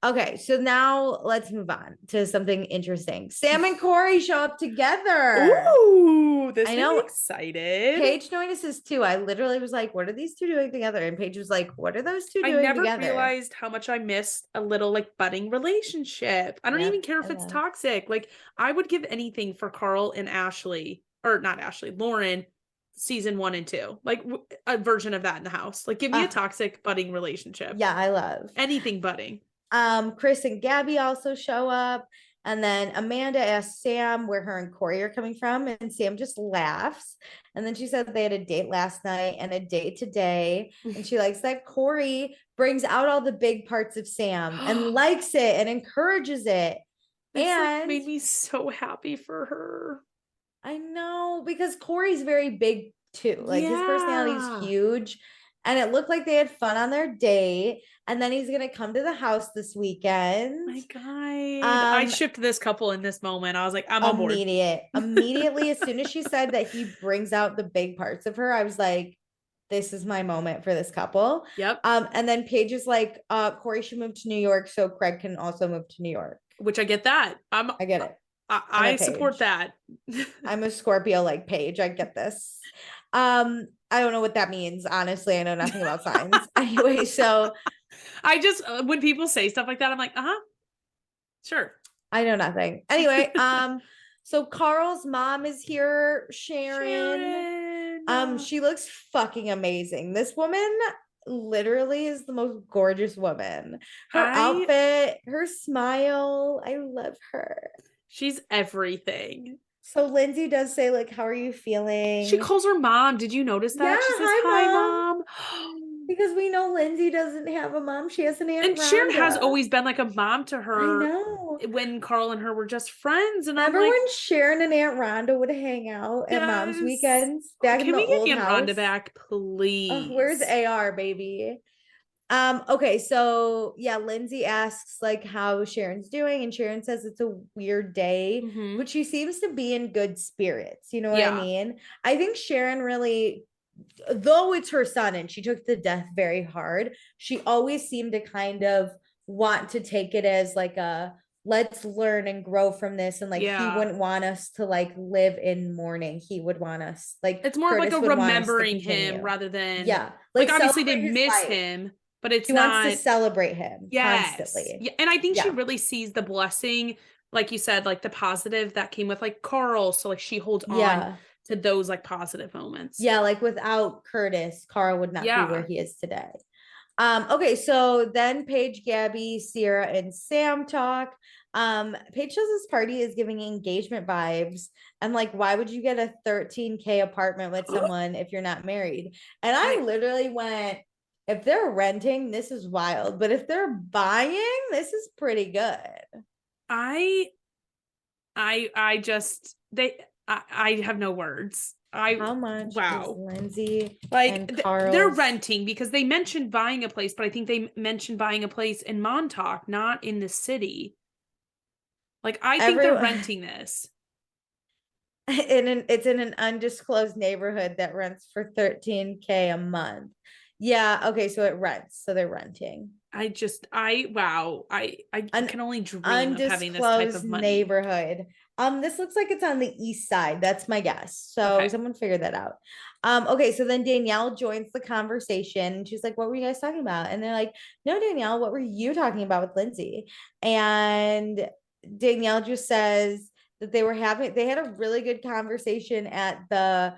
Okay, so now let's move on to something interesting. Sam and Corey show up together. Ooh, this makes me excited. Paige noticed this too. I literally was like, what are these two doing together? And Paige was like, what are those two doing together? I never realized how much I missed a little like budding relationship. I don't even care if it's toxic. Like, I would give anything for Carl and Ashley, or not Ashley, Lauren, season 1 and 2, like a version of that in the house. Like, give me a toxic budding relationship. Yeah, I love anything budding. Chris and Gabby also show up. And then Amanda asks Sam where her and Corey are coming from. And Sam just laughs. And then she said they had a date last night and a date today. And she likes that Corey brings out all the big parts of Sam and likes it and encourages it. And made me so happy for her. I know, because Corey's very big too. Like, his personality is huge. And it looked like they had fun on their date. And then he's going to come to the house this weekend. My God. I shipped this couple in this moment. I was like, I'm on board. Immediately, as soon as she said that he brings out the big parts of her, I was like, this is my moment for this couple. Yep. And then Paige is like, Corey should move to New York so Craig can also move to New York. Which I get that. I get it. I support that. I'm a Scorpio like Paige. I get this. I don't know what that means. Honestly, I know nothing about signs. Anyway, so I just, when people say stuff like that, I'm like, sure. I know nothing. Anyway, so Carl's mom is here, Sharon. She looks fucking amazing. This woman literally is the most gorgeous woman. Her outfit, her smile, I love her. She's everything. So Lindsay does say, like, how are you feeling? She calls her mom. Did you notice that? Yeah, she says, hi, mom. Because we know Lindsay doesn't have a mom. She has an Aunt And Rhonda. Sharon has always been like a mom to her. I know. When Carl and her were just friends. And remember when Sharon and Aunt Rhonda would hang out at mom's weekends? Back in the old house? Can we get Aunt Rhonda back, please? Oh, where's AR, baby? Okay, so yeah, Lindsay asks like how Sharon's doing, and Sharon says it's a weird day, but she seems to be in good spirits. You know what I Yeah. mean? I think Sharon really, though it's her son and she took the death very hard, she always seemed to kind of want to take it as like a let's learn and grow from this. And like he Yeah. wouldn't want us to like live in mourning. He would want us like It's more of like Curtis a would want us to remembering him continue. rather than Yeah, like like obviously they celebrate his miss life. him, but it's She wants to not. celebrate him Yes. constantly. Yeah. And I think she Yeah. really sees the blessing, like you said, like the positive that came with like Carl. So like she holds on Yeah. to those like positive moments. Yeah, like without Curtis, Carl would not be where Yeah. he is today. Okay, so then Paige, Gabby, Sierra, and Sam talk. Paige says this party is giving engagement vibes. And like, why would you get a 13K apartment with someone if you're not married? And I literally went, if they're renting, this is wild. But if they're buying, this is pretty good. I just I have no words. How much is Wow. Lindsay Like and they're Carl's? renting because they mentioned buying a place, but I think they mentioned buying a place in Montauk, not in the city. Like I think they're Everyone renting this. it's in an undisclosed neighborhood that rents for 13K a month. Yeah, okay, so it rents. So they're renting. Wow. I An can only dream of having this type undisclosed of money. neighborhood. This looks like it's on the east side. That's my guess. So Okay. someone figured that out. Okay, so then Danielle joins the conversation. She's like, "What were you guys talking about?" And they're like, "No, Danielle, what were you talking about with Lindsay?" And Danielle just says that they had a really good conversation at the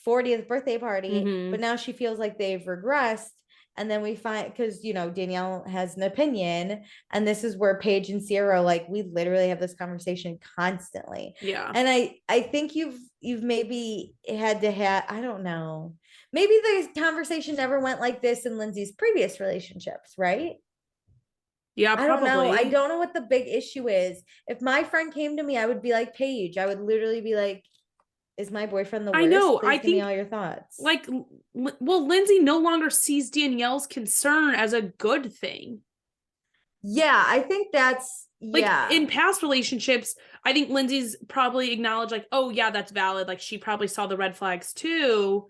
40th birthday party, but now she feels like they've regressed. And then we find, because Danielle has an opinion, and this is where Paige and Sierra, like, we literally have this conversation constantly. Yeah. And I think you've maybe had to have, I don't know, maybe the conversation never went like this in Lindsay's previous relationships, right? Yeah, I don't know. I probably. don't know what the big issue is. If my friend came to me, I would be like, Paige, I would literally be like, is my boyfriend the I worst? know. I Please give me think all your thoughts. like well, Lindsay no longer sees Danielle's concern as a good thing. Yeah, I think that's, Like yeah. in past relationships, I think Lindsay's probably acknowledged like, oh yeah, that's valid. Like she probably saw the red flags too,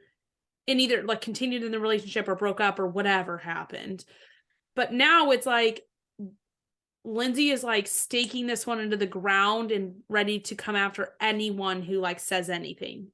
and either like continued in the relationship or broke up or whatever happened. But now it's like Lindsay is like staking this one into the ground and ready to come after anyone who like says anything.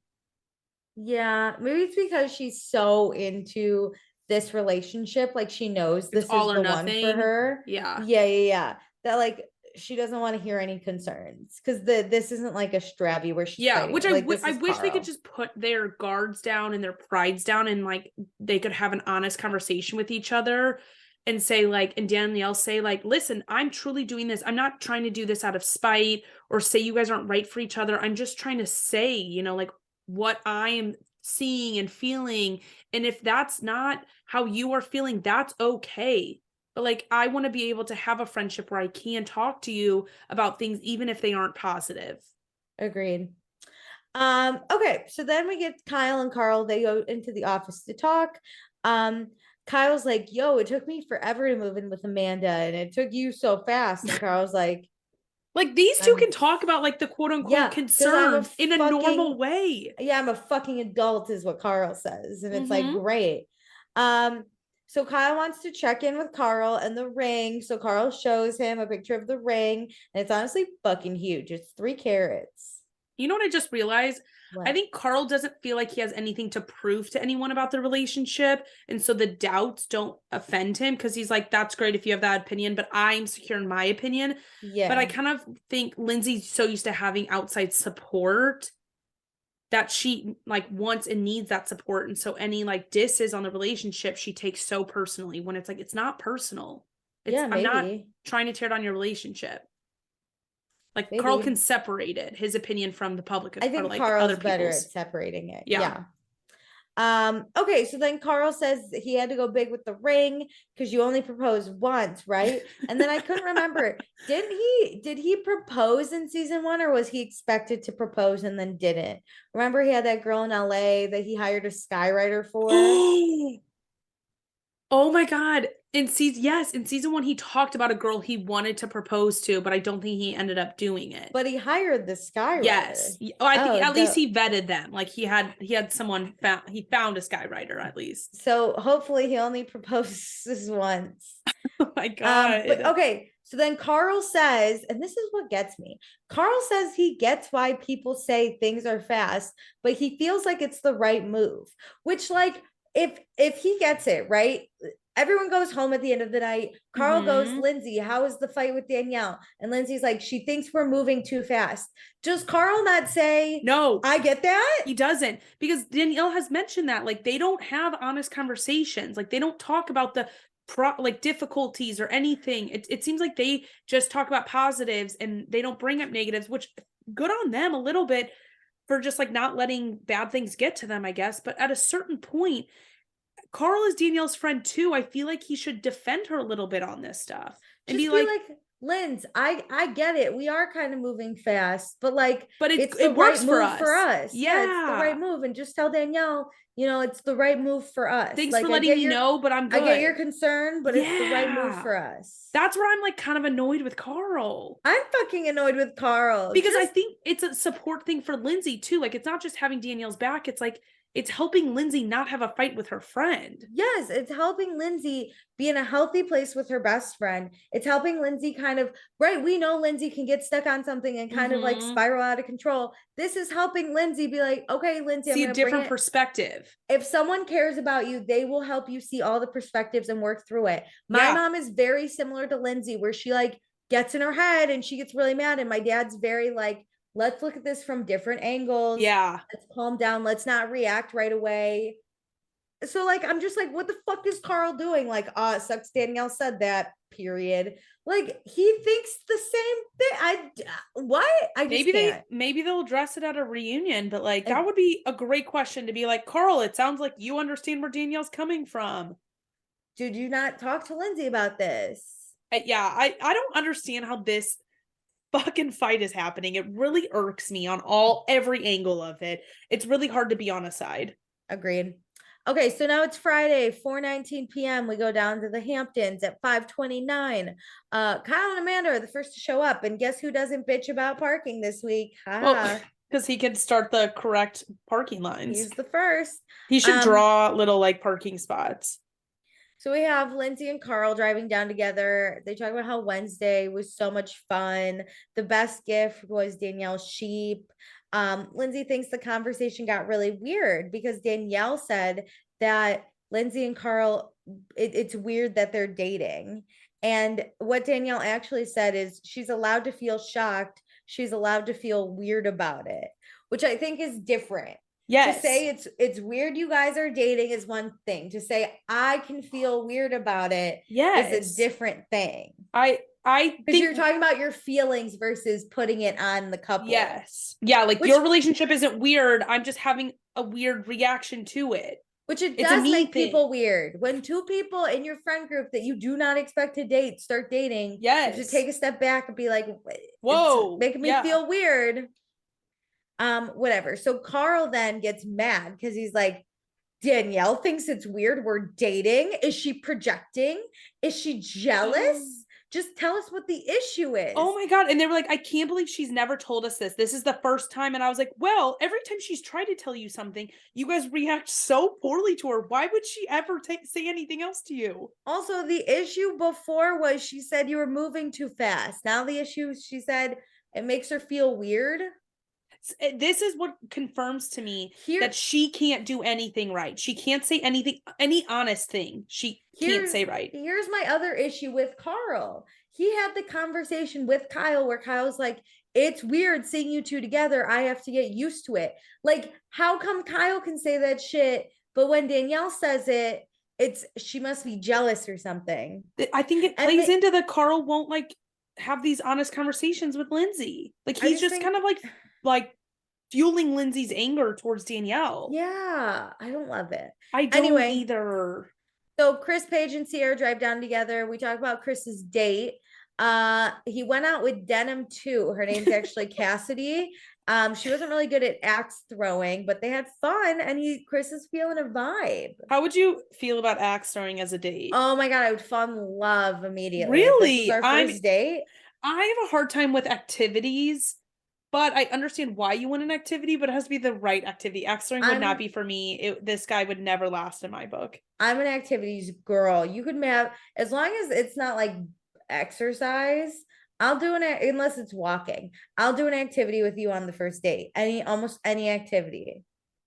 Yeah, maybe it's because she's so into this relationship, like she knows It's this all is or the one for nothing. her. Yeah. Yeah. That like she doesn't want to hear any concerns because this isn't like a Strabby where she's Yeah, fighting which it. Like this I is wish they could Carl. just put their guards down and their prides down and like they could have an honest conversation with each other and say like, and Danielle say like, listen, I'm truly doing this. I'm not trying to do this out of spite or say you guys aren't right for each other. I'm just trying to say, like what I am seeing and feeling. And if that's not how you are feeling, that's okay. But like, I want to be able to have a friendship where I can talk to you about things, even if they aren't positive. Agreed. Okay, so then we get Kyle and Carl, they go into the office to talk. Kyle's like, yo, it took me forever to move in with Amanda, and it took you so fast. And Carl's like these two I'm can talk about like the quote unquote yeah, because I'm a concerns in a normal way. yeah, I'm a fucking adult, is what Carl says. And it's like, Mm-hmm. great. So Kyle wants to check in with Carl and the ring. So Carl shows him a picture of the ring, and it's honestly fucking huge. It's 3 carats. You know what I just realized? I What? think Carl doesn't feel like he has anything to prove to anyone about the relationship. And so the doubts don't offend him because he's like, that's great if you have that opinion, but I'm secure in my opinion. But I Yeah. kind of think Lindsay's so used to having outside support that she like wants and needs that support. And so any like disses on the relationship, she takes so personally when it's like, it's not personal. Yeah, I'm not maybe. trying to tear down your relationship. Like Carl Maybe. can separate it, his opinion from the public I or think like other Carl's better people's. at separating it. Yeah. Yeah. Okay, so then Carl says he had to go big with the ring because you only proposed once, right? And then I couldn't remember. Did he propose in season 1, or was he expected to propose and then didn't? Remember he had that girl in LA that he hired a skywriter for? Oh my God. In season 1, he talked about a girl he wanted to propose to, but I don't think he ended up doing it. But he hired the skywriter. Yes. Oh, I think at least he vetted them. Like he had someone he found a skywriter at least. So hopefully he only proposes once. Oh my God. But okay, so then Carl says, and this is what gets me. Carl says he gets why people say things are fast, but he feels like it's the right move. Which, like, if he gets it, right? Everyone goes home at the end of the night. Carl goes, Lindsay, how is the fight with Danielle? And Lindsay's like, she thinks we're moving too fast. Does Carl not say, no, I get that? He doesn't, because Danielle has mentioned that, like, they don't have honest conversations. Like, they don't talk about the difficulties or anything. It seems like they just talk about positives and they don't bring up negatives, which good on them a little bit for just like not letting bad things get to them, I guess. But at a certain point, Carl is Danielle's friend too. I feel like he should defend her a little bit on this stuff and just be like, Linz, I get it. We are kind of moving fast, but like, but it's it works right move for us. Yeah, it's the right move. And just tell Danielle, it's the right move for us. Thanks for letting me know, but I'm good. I get your concern, but it's the right move for us. That's where I'm like kind of annoyed with Carl. I'm fucking annoyed with Carl. Because I think it's a support thing for Lindsay too. Like, it's not just having Danielle's back. It's like, it's helping Lindsay not have a fight with her friend. Yes, it's helping Lindsay be in a healthy place with her best friend. It's helping Lindsay kind of, right? We know Lindsay can get stuck on something and kind of like spiral out of control. This is helping Lindsay be like, okay, Lindsay, see a different perspective. If someone cares about you, they will help you see all the perspectives and work through it. My mom is very similar to Lindsay, where she like gets in her head and she gets really mad. And my dad's very like, let's look at this from different angles. Yeah. Let's calm down. Let's not react right away. So like, I'm just like, what the fuck is Carl doing? Like, it sucks Danielle said that, period. Like, he thinks the same thing. I just maybe they'll address it at a reunion, but like, that would be a great question to be like, Carl, it sounds like you understand where Danielle's coming from. Did you not talk to Lindsay about this? Yeah, I don't understand how this fucking fight is happening. It really irks me on every angle of it. It's really hard to be on a side. Agreed. Okay, so now it's Friday, 4:19 p.m. We go down to the Hamptons at 5:29. Kyle and Amanda are the first to show up, and guess who doesn't bitch about parking this week? Well, because he can start the correct parking lines. He's the first. He should draw little like parking spots. So we have Lindsay and Carl driving down together. They talk about how Wednesday was so much fun. The best gift was Danielle's sheep. Lindsay thinks the conversation got really weird because Danielle said that Lindsay and Carl, it's weird that they're dating. And what Danielle actually said is she's allowed to feel shocked. She's allowed to feel weird about it, which I think is different. Yes. To say it's weird you guys are dating is one thing. To say I can feel weird about it is a different thing. I because you're talking about your feelings versus putting it on the couple. Yes. Yeah, like your relationship isn't weird. I'm just having a weird reaction to it. Which it does make people weird. When two people in your friend group that you do not expect to date start dating, you have to take a step back and be like, whoa, it's making me feel weird. Whatever. So Carl then gets mad because he's like, Danielle thinks it's weird we're dating. Is she projecting? Is she jealous? Just tell us what the issue is. Oh my God. And they were like, I can't believe she's never told us this. This is the first time. And I was like, well, every time she's tried to tell you something, you guys react so poorly to her. Why would she ever say anything else to you? Also, the issue before was she said you were moving too fast. Now the issue, she said, it makes her feel weird. This is what confirms to me that she can't do anything right. She can't say anything, any honest thing. She can't say right. Here's my other issue with Carl. He had the conversation with Kyle where Kyle's like, it's weird seeing you two together. I have to get used to it. Like, how come Kyle can say that shit, but when Danielle says it, she must be jealous or something. I think it plays into the Carl won't like have these honest conversations with Lindsay. Like, he's just kind of like fueling Lindsay's anger towards Danielle. Yeah, I don't love it. I don't either. So Chris, Paige, and Sierra drive down together. We talk about Chris's date. He went out with Denim too. Her name's actually Cassidy. She wasn't really good at axe throwing, but they had fun, and Chris is feeling a vibe. How would you feel about axe throwing as a date? Oh my God, I would fall in love immediately. If this was Really? our first date. I have a hard time with activities, but I understand why you want an activity, but it has to be the right activity. Axe throwing would not be for me. This guy would never last in my book. I'm an activities girl. You could have, as long as it's not like exercise, I'll do unless it's walking. I'll do an activity with you on the first date. Almost any activity.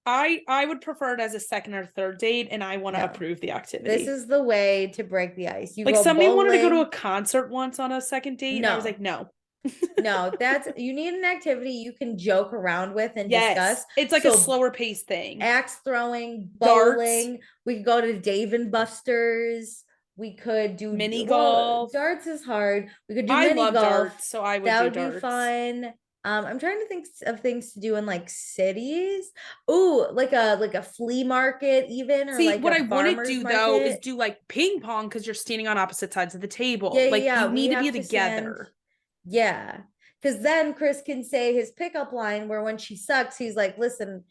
I would prefer it as a second or third date, and I want to approve the activity. This is the way to break the ice. Like somebody wanted to go to a concert once on a second date, and I was like, no. No, you need an activity you can joke around with and discuss. It's like a slower paced thing. Axe throwing, bowling. Darts. We could go to Dave and Buster's. We could do mini golf. Darts is hard. We could do mini golf. Darts, so I would that do would darts. Be fun. I'm trying to think of things to do in like cities. Ooh, like a flea market even, or like what I want to do market. though is do like ping pong because you're standing on opposite sides of the table. Yeah, you need to be together. Yeah, because then Chris can say his pickup line where when she sucks, he's like, "Listen,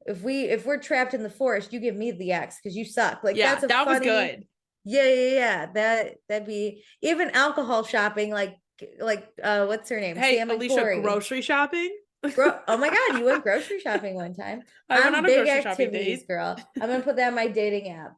if we're trapped in the forest, you give me the axe because you suck." Like that was good. Yeah. That'd be even alcohol shopping. Like what's her name? Hey, Sam Alicia, Corey. Grocery shopping. Oh my God, you went grocery shopping one time. I'm a big activities girl. I'm gonna put that on my dating app.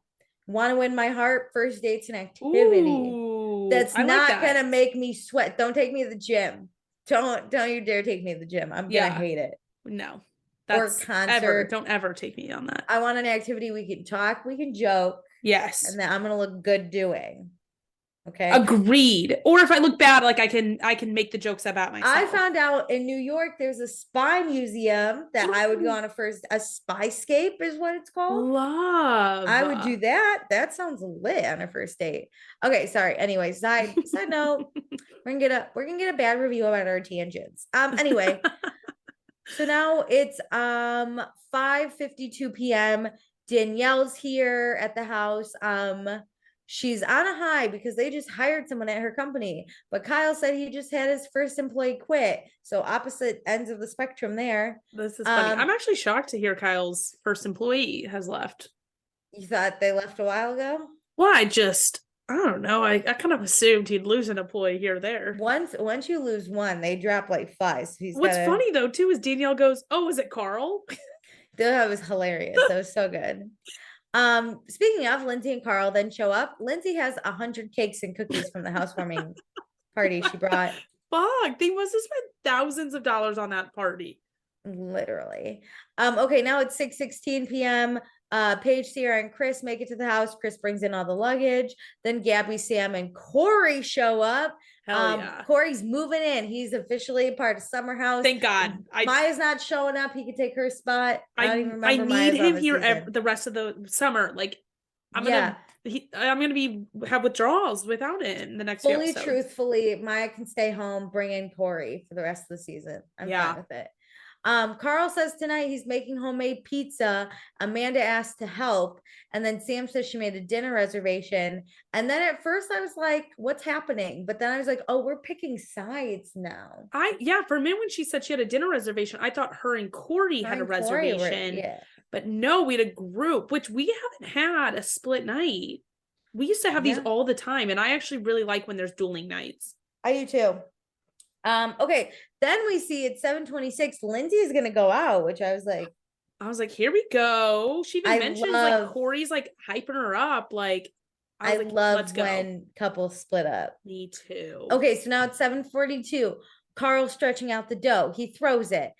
Want to win my heart? First date's an activity. Ooh, that's not gonna make me sweat. Don't take me to the gym. Don't you dare take me to the gym. I'm gonna hate it. No. Or concert. Don't ever take me on that. I want an activity we can talk, we can joke. Yes. And that I'm gonna look good doing. Okay. Agreed. Or if I look bad, like I can make the jokes about myself. I found out in New York there's a spy museum that I would go on a spyscape is what it's called. Love. I would do that. That sounds lit on a first date. Okay, sorry. Anyway, side note, we're gonna get a bad review about our tangents. Anyway. So now it's 5:52 p.m. Danielle's here at the house. She's on a high because they just hired someone at her company. But Kyle said he just had his first employee quit. So opposite ends of the spectrum there. This is funny. I'm actually shocked to hear Kyle's first employee has left. You thought they left a while ago? Well, I don't know. I kind of assumed he'd lose an employee here or there. Once you lose one, they drop like 5. So What's funny though, too, is Danielle goes, "Oh, is it Carl?" That was hilarious. That was so good. Speaking of, Lindsay and Carl then show up. Lindsay has 100 cakes and cookies from the housewarming party she brought. Fuck, they must have spent thousands of dollars on that party. Literally. Okay, now it's 6:16 p.m. Paige, Sierra, and Chris make it to the house. Chris brings in all the luggage. Then Gabby, Sam, and Corey show up. Hell yeah. Corey's moving in. He's officially a part of Summer House. Thank God. Maya's not showing up. He could take her spot. I don't even remember. I need him here the rest of the summer. Like, I'm gonna have withdrawals without him the next Fully truthfully, Maya can stay home, bring in Corey for the rest of the season. I'm fine with it. Carl says tonight he's making homemade pizza. Amanda asked to help, and then Sam says she made a dinner reservation. And then at first I was like, what's happening? But then I was like, oh, we're picking sides now. For a minute when she said she had a dinner reservation, I thought her and Corey had a reservation. But no, we had a group, which we haven't had a split night. We used to have these all the time, and I actually really like when there's dueling nights. I do too. Okay, then we see at 7:26 Lindsay is gonna go out, which I was like, here we go. She even mentions like Corey's like hyping her up. Like I love when couples split up. Me too. Okay, so now it's 7:42. Carl's stretching out the dough. He throws it.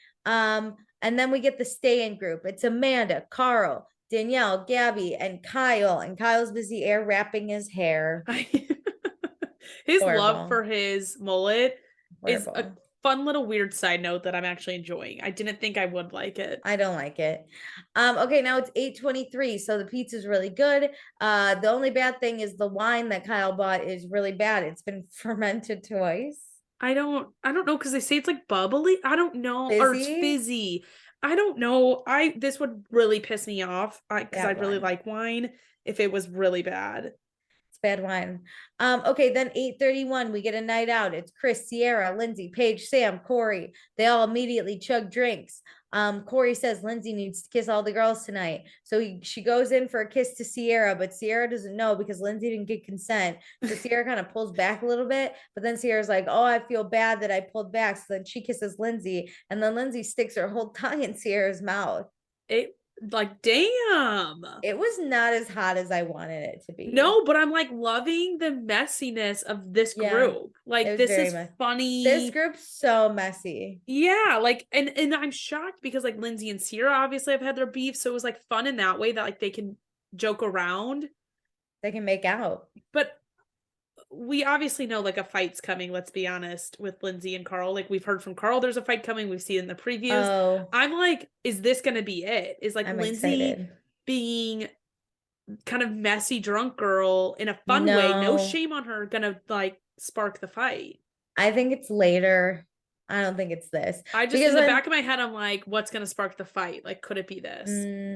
And then we get the stay-in group. It's Amanda, Carl, Danielle, Gabby, and Kyle. And Kyle's busy air wrapping his hair. His love for his mullet is a fun little weird side note that I'm actually enjoying. I didn't think I would like it. I don't like it. Okay, now it's 8:23, so the pizza's really good. The only bad thing is the wine that Kyle bought is really bad. It's been fermented twice. I don't know because they say it's like bubbly. I don't know. Or it's fizzy. I don't know. This would really piss me off because I really like wine if it was really bad. bad wine. Okay, then 8:31, we get a night out. It's Chris, Sierra, Lindsay, Paige, Sam, Corey. They all immediately chug drinks. Corey says Lindsay needs to kiss all the girls tonight. So she goes in for a kiss to Sierra, but Sierra doesn't know because Lindsay didn't get consent. So Sierra kind of pulls back a little bit, but then Sierra's like, oh, I feel bad that I pulled back. So then she kisses Lindsay, and then Lindsay sticks her whole tongue in Sierra's mouth. Damn. It was not as hot as I wanted it to be. No, but I'm like loving the messiness of this group. Like, this is funny. This group's so messy. Yeah, like, and I'm shocked because like Lindsay and Sierra obviously have had their beef, so it was like fun in that way that like they can joke around. They can make out. But we obviously know like a fight's coming, let's be honest, with Lindsay and Carl. Like, we've heard from Carl there's a fight coming. We've seen it in the previews. Oh, I'm like, is this gonna be it? Is like I'm Lindsay excited. being kind of messy drunk girl in a fun way, no shame on her, gonna like spark the fight? I think it's later. I don't think it's this. I just, in the back of my head, I'm like, what's gonna spark the fight? Like, could it be this?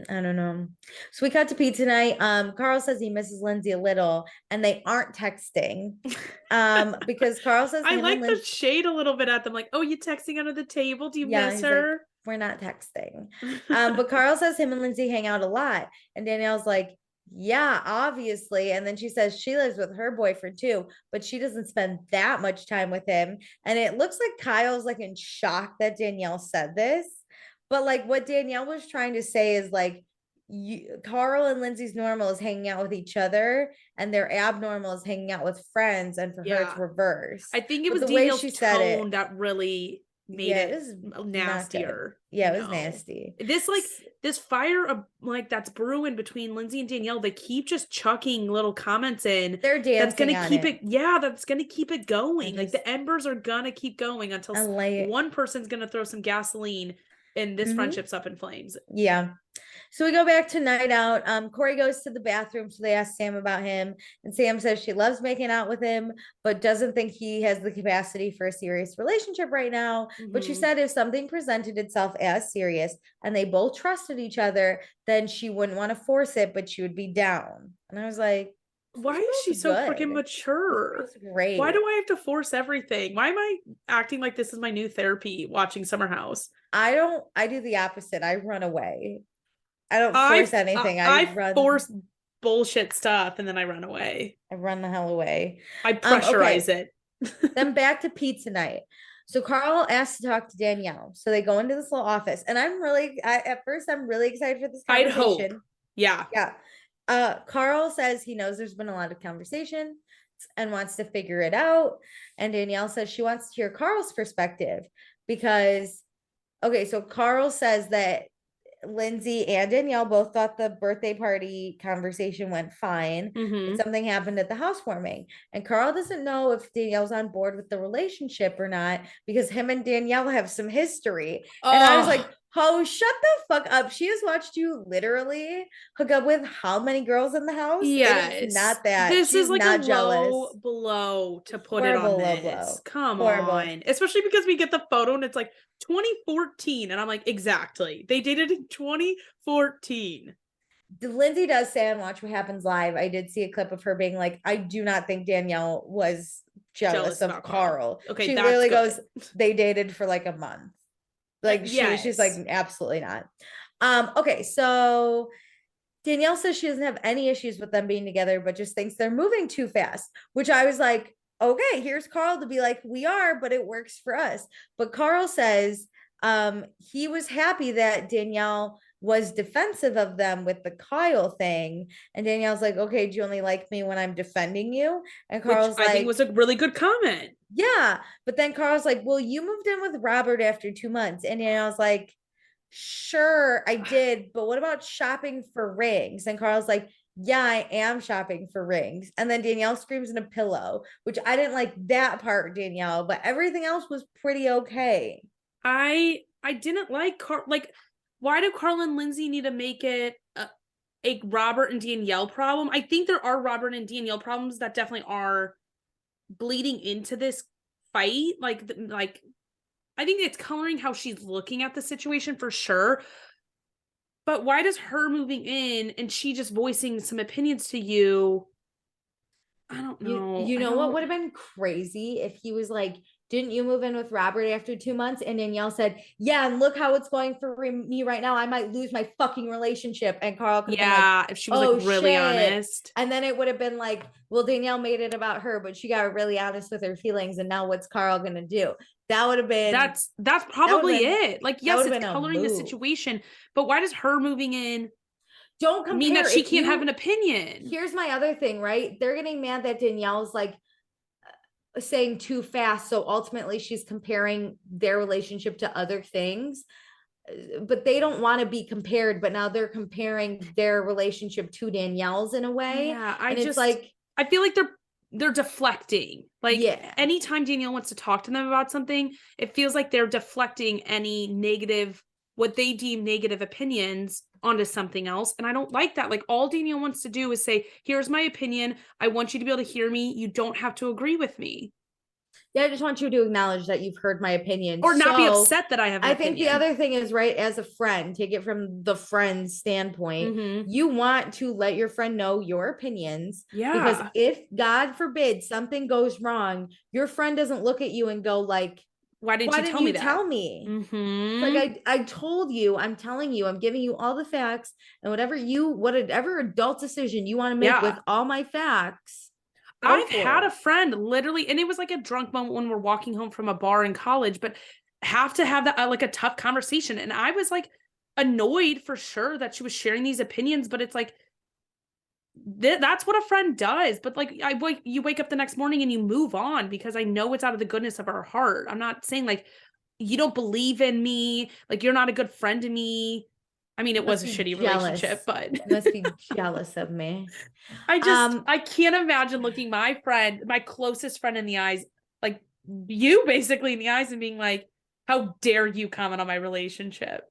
I don't know. So we cut to pizza night. Carl says he misses Lindsay a little, and they aren't texting. Because Carl says I like the shade a little bit at them, like, oh, you texting under the table? Do you miss her? Like, we're not texting. But Carl says him and Lindsay hang out a lot, and Danielle's like, yeah, obviously. And then she says she lives with her boyfriend too, but she doesn't spend that much time with him. And it looks like Kyle's like in shock that Danielle said this. But like what Danielle was trying to say is like, Carl and Lindsay's normal is hanging out with each other, and their abnormal is hanging out with friends. And for her, it's reverse. I think it was the Danielle's way she said it that really made it nastier. Yeah, it was nasty. This fire like that's brewing between Lindsay and Danielle, they keep just chucking little comments in. They're dancing. That's gonna keep it. Yeah, that's gonna keep it going. Like the embers are gonna keep going until one person's gonna throw some gasoline and this friendship's up in flames. Yeah. So we go back to night out. Corey goes to the bathroom, so they ask Sam about him, and Sam says she loves making out with him, but doesn't think he has the capacity for a serious relationship right now. But she said if something presented itself as serious and they both trusted each other, then she wouldn't want to force it, but she would be down. And I was like, why is she so freaking mature? Great. Why do I have to force everything? Why am I acting like this is my new therapy watching Summer House? I do the opposite. I run away. I don't force anything. I force bullshit stuff and then I run away. I run the hell away. I pressurize it. Then back to pizza night. So Carl asked to talk to Danielle. So they go into this little office, and at first I'm really excited for this conversation. I'd hope. Yeah. Yeah. Carl says he knows there's been a lot of conversation and wants to figure it out. And Danielle says she wants to hear Carl's perspective because, okay, so Carl says that Lindsay and Danielle both thought the birthday party conversation went fine. Something happened at the housewarming, and Carl doesn't know if Danielle's on board with the relationship or not because him and Danielle have some history. And I was like, oh, shut the fuck up. She has watched you literally hook up with how many girls in the house? Yeah, it's not that. This is like a low blow to put horrible it on this. Come on. Especially because we get the photo and it's like 2014. And I'm like, exactly. They dated in 2014. Lindsay does say on Watch What Happens Live, I did see a clip of her being like, I do not think Danielle was jealous of Carl. Okay, she literally goes, they dated for like a month. Like she's like, absolutely not. Okay, so Danielle says she doesn't have any issues with them being together, but just thinks they're moving too fast, which I was like, okay, here's Carl to be like, we are, but it works for us. But Carl says he was happy that Danielle was defensive of them with the Kyle thing. And Danielle's like, okay, do you only like me when I'm defending you? And Carl's like, I think was a really good comment. Yeah. But then Carl's like, well, you moved in with Robert after 2 months. And Danielle's like, sure, I did. But what about shopping for rings? And Carl's like, yeah, I am shopping for rings. And then Danielle screams in a pillow, which I didn't like that part, Danielle, but everything else was pretty okay. I didn't like Carl. Like, why do Carl and Lindsay need to make it a Robert and Danielle problem? I think there are Robert and Danielle problems that definitely are bleeding into this fight. Like I think it's coloring how she's looking at the situation for sure. But why does her moving in and she just voicing some opinions to you I don't know. You know what would have been crazy if he was like, didn't you move in with Robert after 2 months? And Danielle said, yeah, and look how it's going for me right now. I might lose my fucking relationship. And Carl could have been like, if she was oh, like really shit. honest. And then it would have been like, well, Danielle made it about her, but she got really honest with her feelings. And now what's Carl gonna do? That would have been that's probably it. Like, yes, it's been coloring the situation, but why does her moving in don't compare mean that she can't have an opinion? Here's my other thing, right? They're getting mad that Danielle's like saying too fast. So ultimately she's comparing their relationship to other things, but they don't want to be compared, but now they're comparing their relationship to Danielle's in a way. Yeah, it's like, I feel like they're deflecting. Like, anytime Danielle wants to talk to them about something, it feels like they're deflecting any negative, what they deem negative opinions onto something else. And I don't like that. Like, all Danielle wants to do is say, here's my opinion. I want you to be able to hear me. You don't have to agree with me. Yeah, I just want you to acknowledge that you've heard my opinion. Or not be upset that I have an opinion. The other thing is, right, as a friend, take it from the friend's standpoint, you want to let your friend know your opinions. Yeah. Because if, God forbid, something goes wrong, your friend doesn't look at you and go like, why didn't you tell me? Like, I told you, I'm telling you, I'm giving you all the facts, and whatever adult decision you want to make with all my facts. I've had a friend literally, and it was like a drunk moment when we're walking home from a bar in college, but have to have that like a tough conversation. And I was like annoyed for sure that she was sharing these opinions, but it's like, that's what a friend does. But like, you wake up the next morning and you move on, because I know it's out of the goodness of her heart. I'm not saying like, you don't believe in me, like you're not a good friend to me. I mean, it was a shitty relationship, but you must be jealous of me. I can't imagine looking my closest friend in the eyes, like you basically in the eyes, and being like, how dare you comment on my relationship?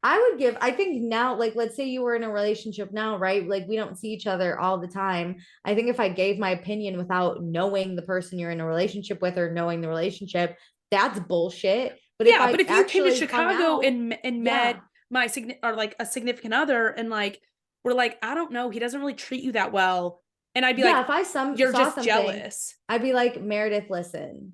I think now, like, let's say you were in a relationship now, right? Like, we don't see each other all the time. I think if I gave my opinion without knowing the person you're in a relationship with or knowing the relationship, that's bullshit. But if you came to Chicago and met my a significant other, and like, we're like, I don't know, he doesn't really treat you that well. And I'd be like, if you're just jealous. I'd be like, Meredith, listen,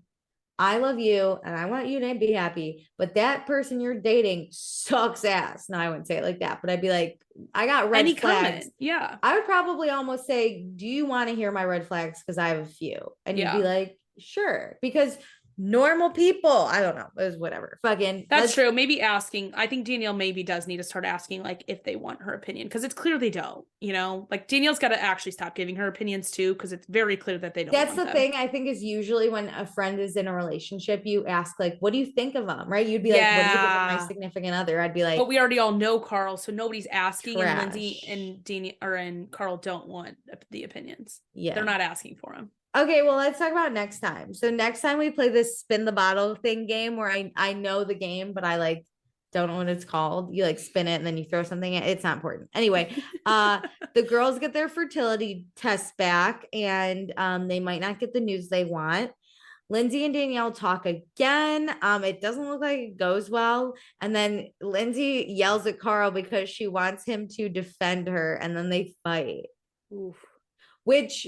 I love you and I want you to be happy, but that person you're dating sucks ass. No, I wouldn't say it like that, but I'd be like, I got red flags. Comment. Yeah. I would probably almost say, do you want to hear my red flags? Because I have a few. And you'd be like, sure. Because normal people, I don't know, it was whatever. Fucking, that's true. Maybe asking. I think Danielle maybe does need to start asking, like, if they want her opinion, because it's clear they don't. You know, like, Danielle's got to actually stop giving her opinions too, because it's very clear that they don't. That's the thing. I think is usually when a friend is in a relationship, you ask like, "What do you think of them?" Right? You'd be like, "What do you think of my significant other?" I'd be like, "But we already all know Carl, so nobody's asking." Trash. And Lindsay and Danielle and Carl don't want the opinions. Yeah, they're not asking for them. Okay, well, let's talk about next time. So next time we play this spin the bottle thing game where I know the game, but I like don't know what it's called. You like spin it and then you throw something in. It's not important. Anyway, the girls get their fertility tests back and they might not get the news they want. Lindsay and Danielle talk again. It doesn't look like it goes well. And then Lindsay yells at Carl because she wants him to defend her, and then they fight. Oof. Which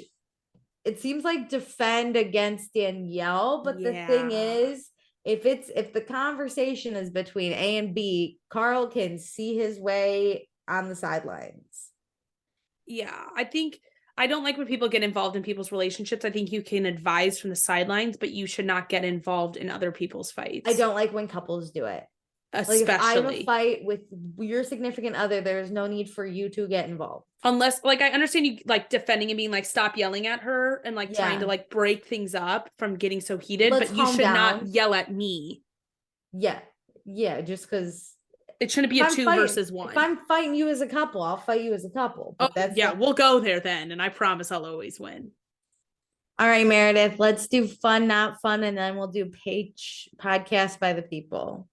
it seems like defend against Danielle, but the thing is, if the conversation is between A and B, Carl can see his way on the sidelines. Yeah, I don't like when people get involved in people's relationships. I think you can advise from the sidelines, but you should not get involved in other people's fights. I don't like when couples do it. Especially. Like if I have a fight with your significant other, there's no need for you to get involved. Unless, like, I understand you like defending and being like, stop yelling at her and like trying to like break things up from getting so heated, but you should not yell at me. Yeah. Yeah. Just because it shouldn't be a 2 versus 1. If I'm fighting you as a couple, I'll fight you as a couple. But we'll go there then. And I promise I'll always win. All right, Meredith, let's do fun, not fun. And then we'll do podcast by the people.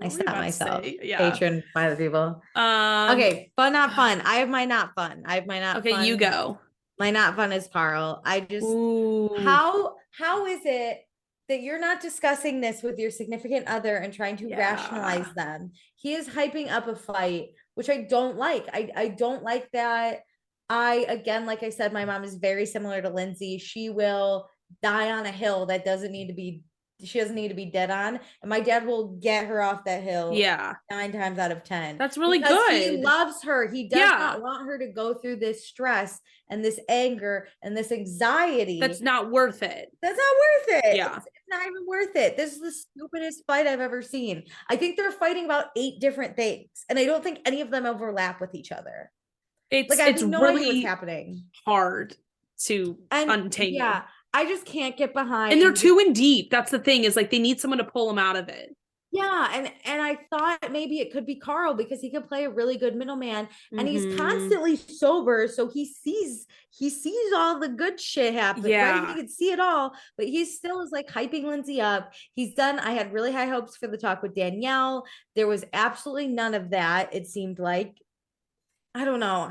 I stopped myself. Patron by the people. Okay, fun, not fun. I have my not fun. Okay, you go. My not fun is Carl. I just how is it that you're not discussing this with your significant other and trying to rationalize them? He is hyping up a fight, which I don't like. I don't like that again, like I said, my mom is very similar to Lindsay. She will die on a hill that she doesn't need to be dead on. And my dad will get her off that hill Yeah. 9 times out of 10. That's really because good. he loves her. He does not want her to go through this stress and this anger and this anxiety. That's not worth it. That's not worth it. Yeah. It's not even worth it. This is the stupidest fight I've ever seen. I think they're fighting about 8 different things, and I don't think any of them overlap with each other. It's I have no really idea what's happening. Hard to untangle. Yeah, I just can't get behind. And they're too in deep. That's the thing, is like they need someone to pull them out of it. Yeah, and I thought maybe it could be Carl because he could play a really good middleman, and he's constantly sober, so he sees all the good shit happen. Yeah, right? He can see it all, but he still is like hyping Lindsay up. I had really high hopes for the talk with Danielle. There was absolutely none of that. It seemed like, I don't know.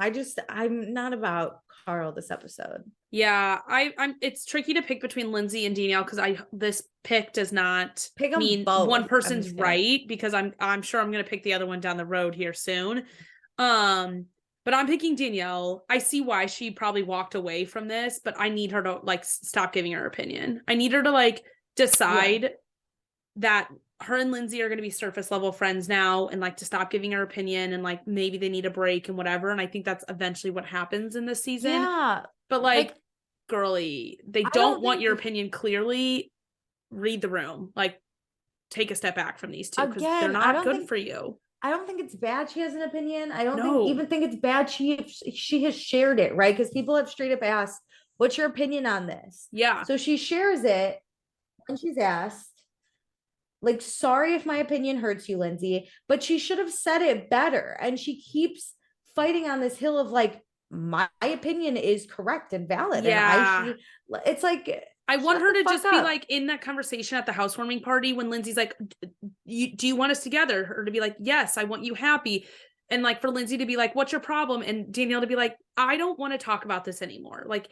I'm not about Carl this episode. Yeah, I'm it's tricky to pick between Lindsay and Danielle because this pick does not mean both. One person's right, because I'm sure I'm gonna pick the other one down the road here soon. But I'm picking Danielle. I see why she probably walked away from this, but I need her to like stop giving her opinion. I need her to like decide that her and Lindsay are going to be surface level friends now, and like to stop giving her opinion, and like maybe they need a break and whatever. And I think that's eventually what happens in this season. Yeah. But like girly, they don't want your opinion. Clearly read the room, like take a step back from these two, because they're not good for you. I don't think it's bad she has an opinion. I don't even think it's bad she has shared it, right? Because people have straight up asked, what's your opinion on this? Yeah. So she shares it when she's asked, like, sorry if my opinion hurts you, Lindsay, but she should have said it better. And she keeps fighting on this hill of like, my opinion is correct and valid. Yeah. And it's like, I want her to just be like in that conversation at the housewarming party when Lindsay's like, do you want us together? Her to be like, yes, I want you happy. And like for Lindsay to be like, what's your problem? And Danielle to be like, I don't want to talk about this anymore. Like,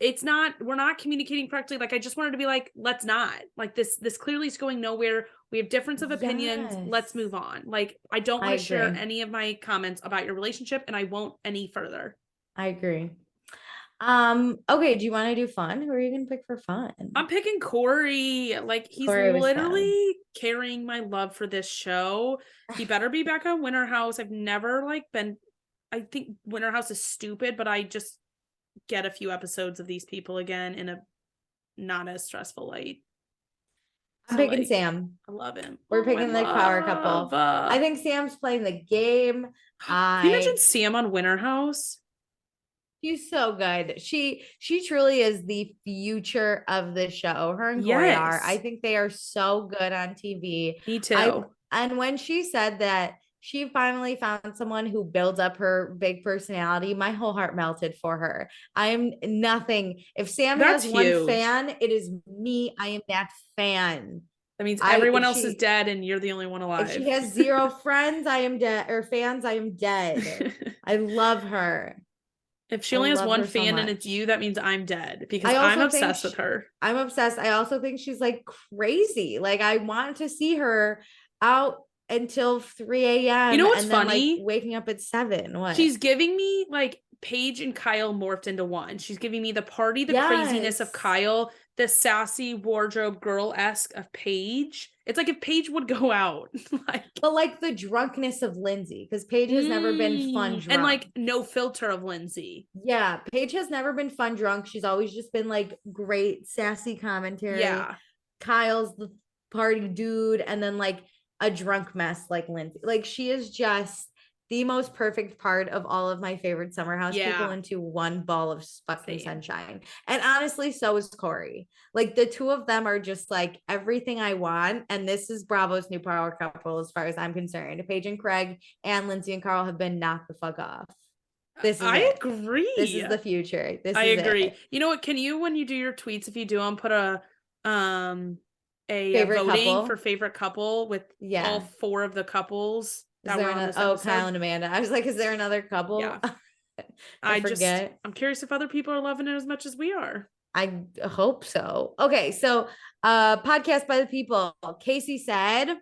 we're not communicating correctly. Like, I just wanted to be like, let's not. Like, this clearly is going nowhere. We have difference of opinions. Yes. Let's move on. Like, I don't want to share any of my comments about your relationship, and I won't any further. I agree. Okay, do you want to do fun? Who are you gonna pick for fun? I'm picking Corey. Like, he's literally carrying my love for this show. He better be back on Winter House. I've never I think Winter House is stupid, but I just get a few episodes of these people again in a not as stressful light. I'm picking Sam. I love him. We're picking the power couple. I think Sam's playing the game. Can you imagine Sam on Winter House? She's so good. She truly is the future of the show. Her and Corey are. I think they are so good on TV. Me too. And when she said that she finally found someone who builds up her big personality, my whole heart melted for her. I am nothing. If Sam has one fan, it is me. I am that fan. That means everyone else is dead and you're the only one alive. If she has 0 friends, I am dead. Or fans, I am dead. I love her. If she only has one fan and it's you, that means I'm dead, because I'm obsessed with her. I'm obsessed. I also think she's like crazy. Like, I want to see her out until 3 a.m. You know what's funny? Like, waking up at 7. What? She's giving me like Paige and Kyle morphed into one. She's giving me the party, the craziness of Kyle, the sassy wardrobe girl-esque of Paige. It's like if Paige would go out. But like the drunkenness of Lindsay, because Paige has never been fun drunk. And like no filter of Lindsay. Yeah, Paige has never been fun drunk. She's always just been like great sassy commentary. Yeah. Kyle's the party dude, and then like a drunk mess like Lindsay. Like, she is just the most perfect part of all of my favorite summer house people into one ball of fucking sunshine. And honestly, so is Corey. Like, the two of them are just like everything I want. And this is Bravo's new power couple as far as I'm concerned. Paige and Craig and Lindsay and Carl have been knocked the fuck off. I agree. This is the future. I agree. You know what? Can you, when you do your tweets, if you do them, put a favorite voting couple for favorite couple with all 4 of the couples that were on this episode. Kyle and Amanda. I was like, is there another couple? Yeah. I'm curious if other people are loving it as much as we are. I hope so. Okay, so podcast by the people. Casey said,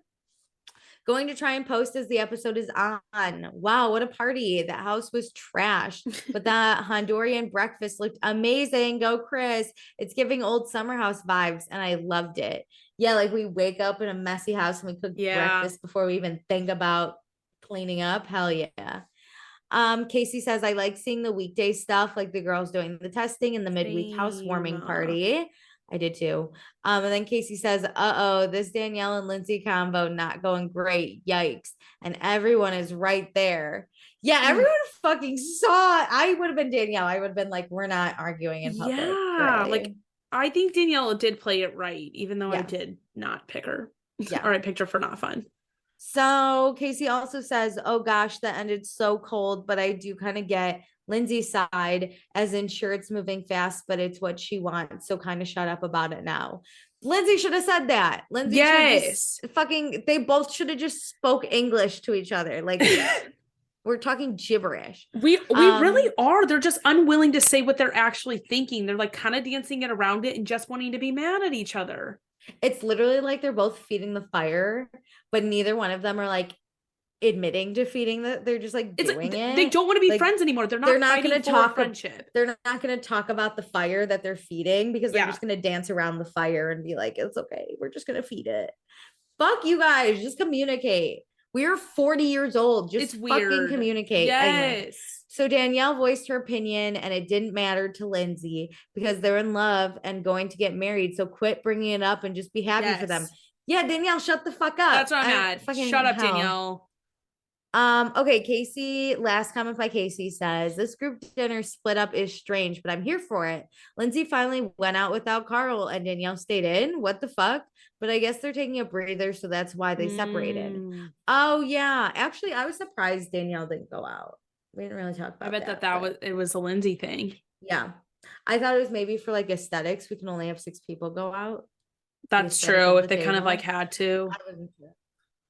Going to try and post as the episode is on. Wow, what a party. That house was trash, but that Honduran breakfast looked amazing. Go, Chris. It's giving old summer house vibes, and I loved it. Yeah, like we wake up in a messy house and we cook breakfast before we even think about cleaning up. Hell yeah. Casey says, I like seeing the weekday stuff, like the girls doing the testing and the midweek housewarming party. I did too. And then Casey says, uh-oh, this Danielle and Lindsay combo not going great. Yikes. And everyone is right there. Yeah, everyone fucking saw it. I would have been Danielle. I would have been like, we're not arguing in public. Yeah, like I think Danielle did play it right, even though I did not pick her. Yeah. Or I picked her for not fun. So Casey also says, oh gosh, that ended so cold, but I do kind of get Lindsay's side, as in sure it's moving fast, but it's what she wants. So kind of shut up about it now. Lindsay should have said that. Lindsay they both should have just spoke English to each other. Like we're talking gibberish. We really are. They're just unwilling to say what they're actually thinking. They're like kind of dancing it around it and just wanting to be mad at each other. It's literally like they're both feeding the fire, but neither one of them are like admitting to feeding that. They're just like doing it. They don't want to be friends anymore. They're not going to talk friendship. They're not going to talk about the fire that they're feeding because they're just going to dance around the fire and be like, it's okay. We're just going to feed it. Fuck you guys. Just communicate. We're 40 years old. Just fucking communicate. Yes. Anyway. So Danielle voiced her opinion and it didn't matter to Lindsay because they're in love and going to get married. So quit bringing it up and just be happy for them. Yeah, Danielle, shut the fuck up. That's what I'm at. Shut up, Danielle. Okay, Casey, last comment by Casey says, this group dinner split up is strange, but I'm here for it. Lindsay finally went out without Carl and Danielle stayed in. What the fuck? But I guess they're taking a breather, so that's why they separated. Oh, yeah. Actually, I was surprised Danielle didn't go out. We didn't really talk about that. I bet it was a Lindsay thing. Yeah. I thought it was maybe for like aesthetics. We can only have 6 people go out. That's true. If they kind of like had to.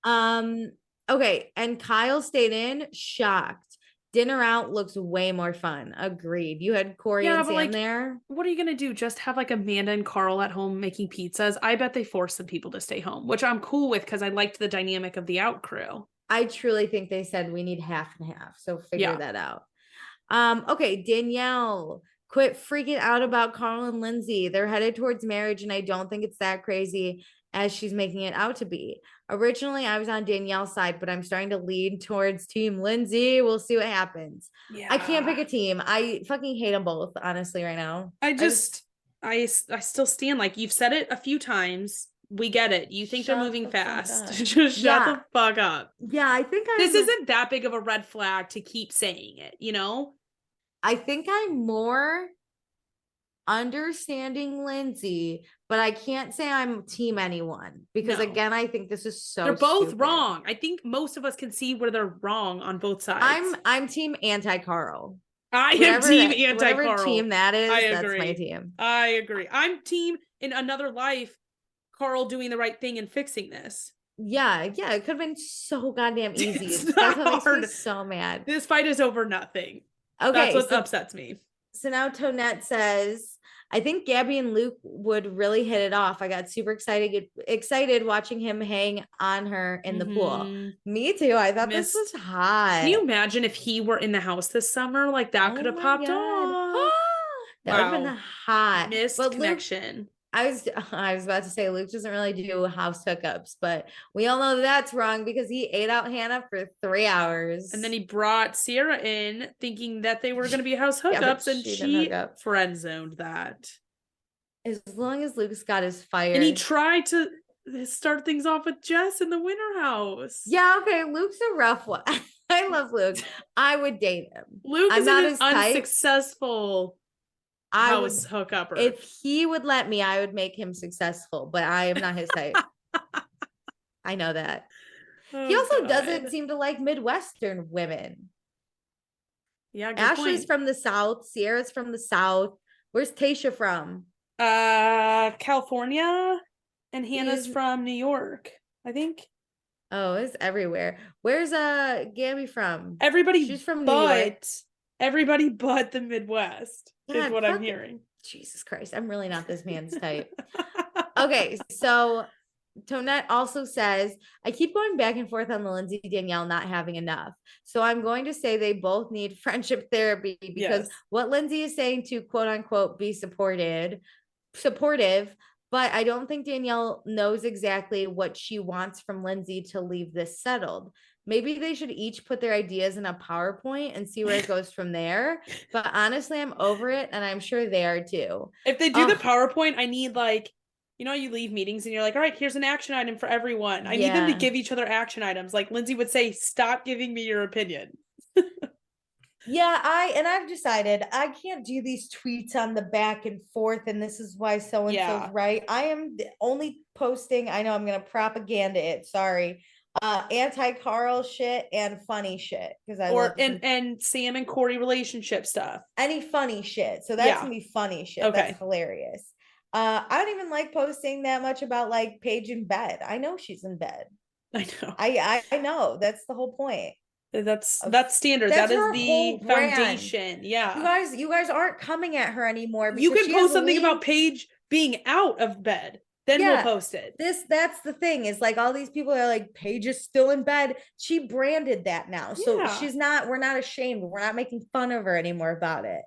Okay. And Kyle stayed in, shocked. Dinner out looks way more fun. Agreed. You had Corey and Sam there. What are you going to do? Just have like Amanda and Carl at home making pizzas? I bet they forced some people to stay home, which I'm cool with because I liked the dynamic of the out crew. I truly think they said we need half and half. So figure that out. Okay, Danielle, quit freaking out about Carl and Lindsay. They're headed towards marriage, and I don't think it's that crazy as she's making it out to be. Originally, I was on Danielle's side, but I'm starting to lean towards Team Lindsay. We'll see what happens. Yeah. I can't pick a team. I fucking hate them both, honestly, right now. I still stand, like you've said it a few times. We get it. You think they're moving fast. Just shut the fuck up. Yeah, I think this isn't that big of a red flag to keep saying it, you know? I think I'm more understanding Lindsay, but I can't say I'm team anyone because again, I think this is so they're both wrong. I think most of us can see where they're wrong on both sides. I'm team anti-Carl. I am team anti-Carl. Whatever team that is, that's my team. I agree. I'm team in another life, Carl doing the right thing and fixing this. Yeah, it could have been so goddamn easy. That's what makes me so mad. This fight is over nothing. Okay, that's what upsets me. So now Tonette says, I think Gabby and Luke would really hit it off. I got super excited watching him hang on her in the pool. Me too. I thought this was hot. Can you imagine if he were in the house this summer? Like that could have popped off. That would have been hot. Missed connection. Luke, I was about to say Luke doesn't really do house hookups, but we all know that's wrong because he ate out Hannah for 3 hours. And then he brought Sierra in thinking that they were going to be house hookups and she friend zoned that. As long as Luke's got his fire. And he tried to start things off with Jess in the winter house. Yeah, okay. Luke's a rough one. I love Luke. I would date him. Luke is an unsuccessful house hookup. If he would let me, I would make him successful, but I am not his type. I know that. He also doesn't seem to like Midwestern women. Yeah, Ashley's from the South. Sierra's from the South. Where's Tayshia from? California, and Hannah's from New York, I think. Oh, it's everywhere. Where's Gabby from? She's from New York. Everybody but the Midwest. Is what I'm hearing. Jesus Christ, I'm really not this man's type. Okay, so Tonette also says, I keep going back and forth on the Lindsay Danielle not having enough. So I'm going to say they both need friendship therapy because what Lindsay is saying to quote unquote be supportive, but I don't think Danielle knows exactly what she wants from Lindsay to leave this settled. Maybe they should each put their ideas in a PowerPoint and see where it goes from there. But honestly, I'm over it, and I'm sure they are too. If they do the PowerPoint, I need like, you know, you leave meetings and you're like, all right, here's an action item for everyone. I need them to give each other action items. Like Lindsay would say, stop giving me your opinion. Yeah, I've decided I can't do these tweets on the back and forth, and this is why so and so's right. I am only posting, I know I'm gonna propaganda it, sorry. Anti-Carl shit and funny shit. Because and Sam and Corey relationship stuff. Any funny shit. So that's gonna be funny shit. Okay. That's hilarious. I don't even like posting that much about like Paige in bed. I know she's in bed. I know. I know. That's the whole point. That's standard. That is the foundation. Yeah. You guys aren't coming at her anymore. You can post something about Paige being out of bed. Then we'll post it. That's the thing is like all these people are like, Paige is still in bed. She branded that now. So we're not ashamed. We're not making fun of her anymore about it.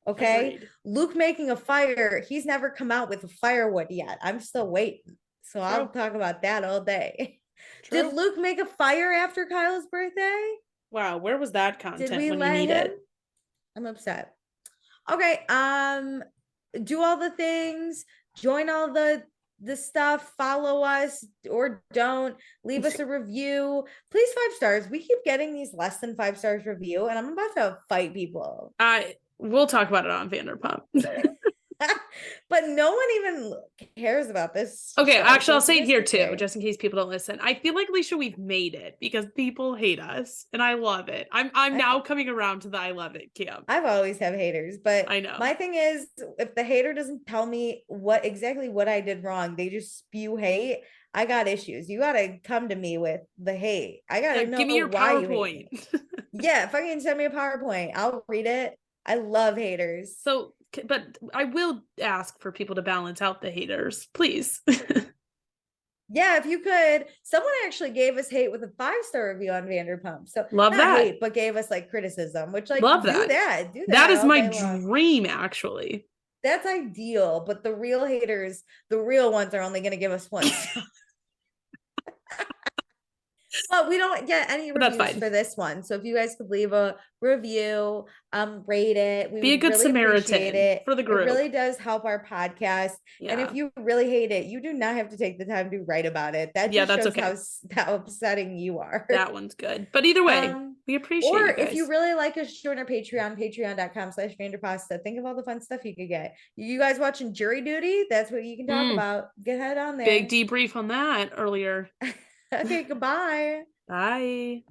Okay. Agreed. Luke making a fire. He's never come out with a firewood yet. I'm still waiting. So I'll talk about that all day. True. Did Luke make a fire after Kyle's birthday? Wow, where was that content when you need it? I'm upset. Okay, do all the things, join all the stuff, follow us or don't, leave us a review. Please 5 stars. We keep getting these less than 5 stars review, and I'm about to fight people. We'll talk about it on Vanderpump. But no one even cares about this. Okay, actually, I'll say it here too, just in case people don't listen. I feel like, Alicia, we've made it because people hate us, and I love it. I'm now coming around to the I love it camp. I've always have haters, but I know. My thing is, if the hater doesn't tell me what I did wrong, they just spew hate. I got issues. You gotta come to me with the hate. I gotta know. Give me your PowerPoint. Yeah, fucking send me a PowerPoint. I'll read it. I love haters. So, but I will ask for people to balance out the haters, please. Yeah, if you could. Someone actually gave us hate with a 5-star review on Vanderpump. So love that. Hate, but gave us like criticism, which like love do that. Do that. That is my dream, actually. That's ideal, but the real haters, the real ones, are only going to give us 1 star. But we don't get any reviews for this one. So if you guys could leave a review, rate it. We be a good really Samaritan for the group. It really does help our podcast. Yeah. And if you really hate it, you do not have to take the time to write about it. That just shows how upsetting you are. That one's good. But either way, we appreciate it. Or if you really like us, join our Patreon, patreon.com/Vanderpasta. Think of all the fun stuff you could get. You guys watching Jury Duty? That's what you can talk about. Get head on there. Big debrief on that earlier. Okay, goodbye. Bye.